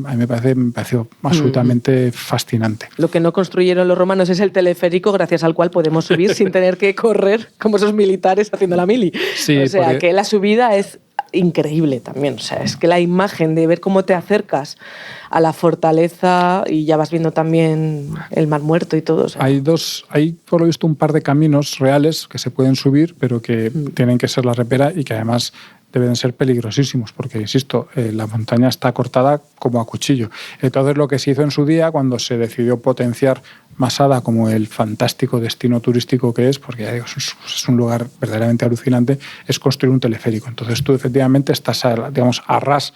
B: absolutamente fascinante.
C: Lo que no construyeron los romanos es el teleférico gracias al cual podemos subir sin tener que correr como esos militares haciendo la mili. Sí, o sea, que la subida es increíble también. O sea, es que la imagen de ver cómo te acercas a la fortaleza y ya vas viendo también el Mar Muerto y todo. O sea. Hay
B: por lo visto un par de caminos reales que se pueden subir, pero que tienen que ser la repera y que además deben ser peligrosísimos, porque, insisto, la montaña está cortada como a cuchillo. Entonces, lo que se hizo en su día, cuando se decidió potenciar Masada como el fantástico destino turístico que es, porque ya digo, es un lugar verdaderamente alucinante, es construir un teleférico. Entonces, tú efectivamente estás, digamos, a ras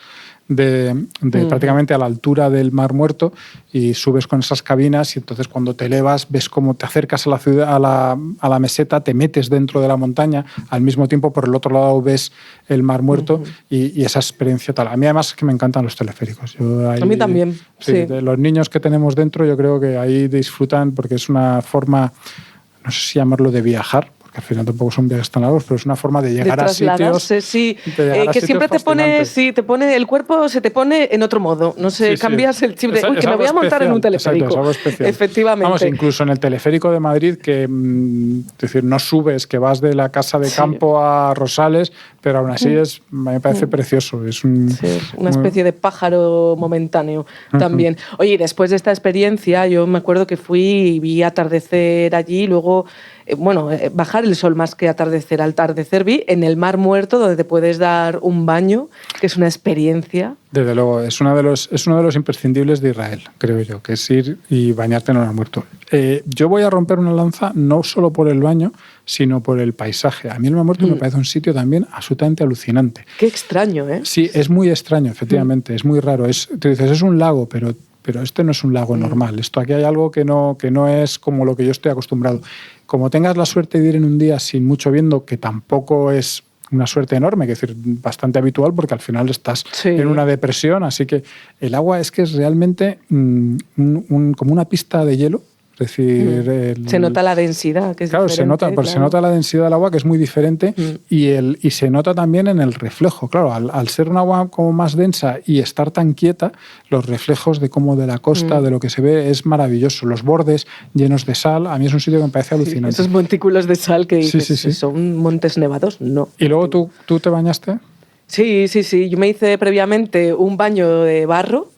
B: de prácticamente a la altura del Mar Muerto y subes con esas cabinas y entonces cuando te elevas ves cómo te acercas a la ciudad, a la meseta, te metes dentro de la montaña, al mismo tiempo por el otro lado ves el Mar Muerto y esa experiencia tal. A mí además es que me encantan los teleféricos.
C: A mí también. Sí.
B: De los niños que tenemos dentro yo creo que ahí disfrutan porque es una forma, no sé si llamarlo de viajar, que al final tampoco son viajes tan largos, pero es una forma de llegar a sitios...
C: Sí, que siempre te pone, el cuerpo se te pone en otro modo. No sé, cambias el chip de, que me voy a montar en un teleférico.
B: Exacto, es algo especial.
C: Efectivamente.
B: Vamos, incluso en el teleférico de Madrid, que es decir, no subes, que vas de la casa de campo a Rosales, pero aún así me parece precioso. Es
C: una especie de pájaro momentáneo también. Oye, después de esta experiencia, yo me acuerdo que fui y vi atardecer allí, luego... bajar el sol más que atardecer. Al atardecer vi en el Mar Muerto, donde te puedes dar un baño, que es una experiencia.
B: Desde luego, es uno de los imprescindibles de Israel, creo yo, que es ir y bañarte en el Mar Muerto. Yo voy a romper una lanza no solo por el baño, sino por el paisaje. A mí el Mar Muerto me parece un sitio también absolutamente alucinante.
C: Qué extraño, ¿eh?
B: Sí, es muy extraño, efectivamente, es muy raro. Tú dices, es un lago, pero este no es un lago normal. Aquí hay algo que no es como lo que yo estoy acostumbrado. Como tengas la suerte de ir en un día sin mucho viento, que tampoco es una suerte enorme, que es decir, bastante habitual, porque al final estás en una depresión, así que el agua es que es realmente como una pista de hielo. Es decir,
C: se nota la densidad, que es
B: claro,
C: diferente.
B: Se nota la densidad del agua, que es muy diferente, y se nota también en el reflejo. Claro, al ser un agua como más densa y estar tan quieta, los reflejos de la costa, de lo que se ve, es maravilloso. Los bordes llenos de sal, a mí es un sitio que me parece alucinante.
C: Esos montículos de sal que dices, ¿son montes nevados? No.
B: ¿Y luego tú te bañaste?
C: Sí. Yo me hice previamente un baño de barro,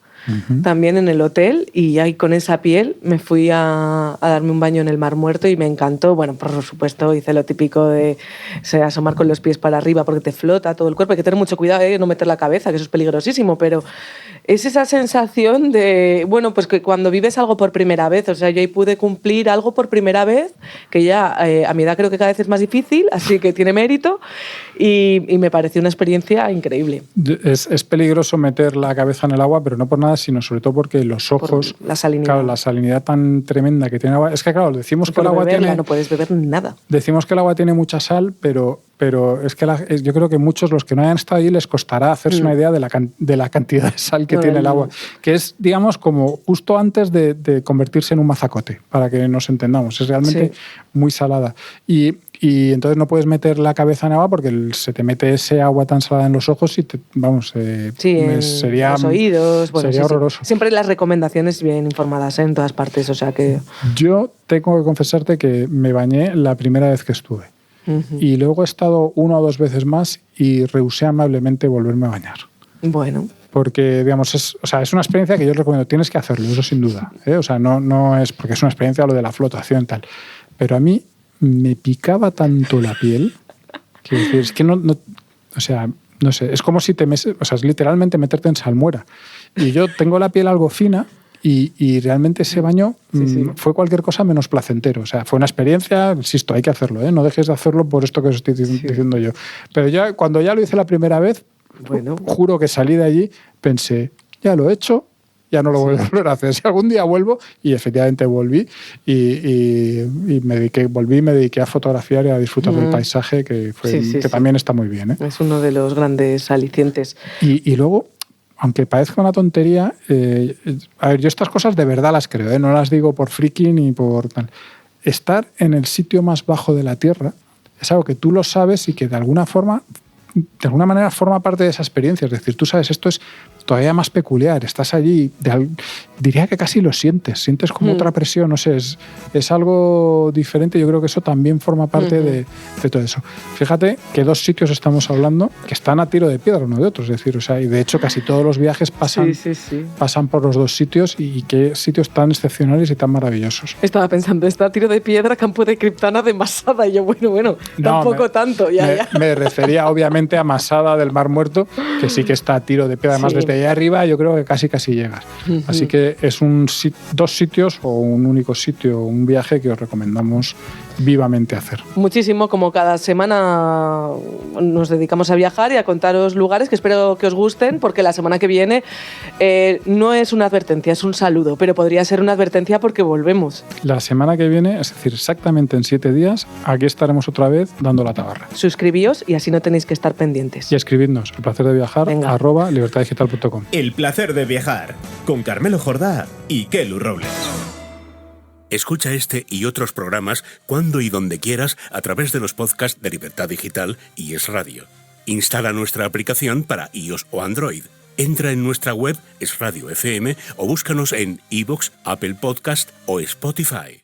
C: también en el hotel, y ahí con esa piel me fui a darme un baño en el Mar Muerto y me encantó. Bueno, por supuesto hice lo típico de asomar con los pies para arriba porque te flota todo el cuerpo. Hay que tener mucho cuidado de no meter la cabeza, que eso es peligrosísimo, pero es esa sensación de, pues que cuando vives algo por primera vez, o sea, yo ahí pude cumplir algo por primera vez, que ya a mi edad creo que cada vez es más difícil, así que tiene mérito, y me pareció una experiencia increíble.
B: Es peligroso meter la cabeza en el agua, pero no por nada, sino sobre todo porque los ojos...
C: Por la salinidad.
B: Claro, la salinidad tan tremenda que tiene el agua. Es que, claro, decimos que el agua tiene...
C: no puedes beber nada.
B: Decimos que el agua tiene mucha sal, pero pero es que yo creo que muchos, los que no hayan estado allí, les costará hacerse una idea de la cantidad de sal que tiene el agua, que es, digamos, como justo antes de convertirse en un mazacote, para que nos entendamos. Es realmente muy salada. Y entonces no puedes meter la cabeza en agua porque se te mete ese agua tan salada en los ojos y sería
C: los oídos. Bueno,
B: sería horroroso.
C: Siempre las recomendaciones bien informadas en todas partes, o sea que...
B: Yo tengo que confesarte que me bañé la primera vez que estuve. Y luego he estado 1 o 2 veces más y rehusé amablemente volverme a bañar.
C: Bueno.
B: Porque, digamos, es una experiencia que yo recomiendo. Tienes que hacerlo, eso sin duda. O sea, no es porque es una experiencia lo de la flotación y tal. Pero a mí me picaba tanto la piel que es que no o sea, no sé, es como si es literalmente meterte en salmuera. Y yo tengo la piel algo fina y realmente ese baño fue cualquier cosa menos placentero. O sea, fue una experiencia, insisto, hay que hacerlo, no dejes de hacerlo por esto que os estoy diciendo yo. Pero cuando ya lo hice la primera vez, juro que salí de allí, pensé, ya lo he hecho, ya no lo voy a volver a hacer. Si algún día vuelvo, y efectivamente volví, y me dediqué a fotografiar y a disfrutar del paisaje, que también está muy bien.
C: Es uno de los grandes alicientes.
B: Y luego, aunque parezca una tontería, a ver, yo estas cosas de verdad las creo, no las digo por friki ni por tal. Estar en el sitio más bajo de la Tierra es algo que tú lo sabes y que de alguna manera forma parte de esa experiencia. Es decir, tú sabes, esto es todavía más peculiar. Estás allí, diría que casi lo sientes como otra presión, no sé, es algo diferente. Yo creo que eso también forma parte de todo eso. Fíjate que 2 sitios estamos hablando que están a tiro de piedra uno de otro, es decir, o sea, y de hecho casi todos los viajes pasan por los 2 sitios, y qué sitios tan excepcionales y tan maravillosos.
C: Estaba pensando, está a tiro de piedra, campo de Criptana de Masada, y yo, bueno, tampoco tanto.
B: Me refería obviamente a Masada del Mar Muerto, que sí que está a tiro de piedra, además desde allá arriba yo creo que casi llegas. Así que es 2 sitios o un único sitio, un viaje que os recomendamos vivamente hacer.
C: Muchísimo, como cada semana nos dedicamos a viajar y a contaros lugares que espero que os gusten, porque la semana que viene no es una advertencia, es un saludo, pero podría ser una advertencia porque volvemos.
B: La semana que viene, es decir, exactamente en 7 días, aquí estaremos otra vez dando la tabarra.
C: Suscribíos y así no tenéis que estar pendientes.
B: Y escribidnos, @libertaddigital.com.
A: El placer de viajar, con Carmelo Jordá y Kelu Robles.
E: Escucha este y otros programas cuando y donde quieras a través de los podcasts de Libertad Digital y Es Radio. Instala nuestra aplicación para iOS o Android. Entra en nuestra web Es Radio FM o búscanos en iVoox, Apple Podcast o Spotify.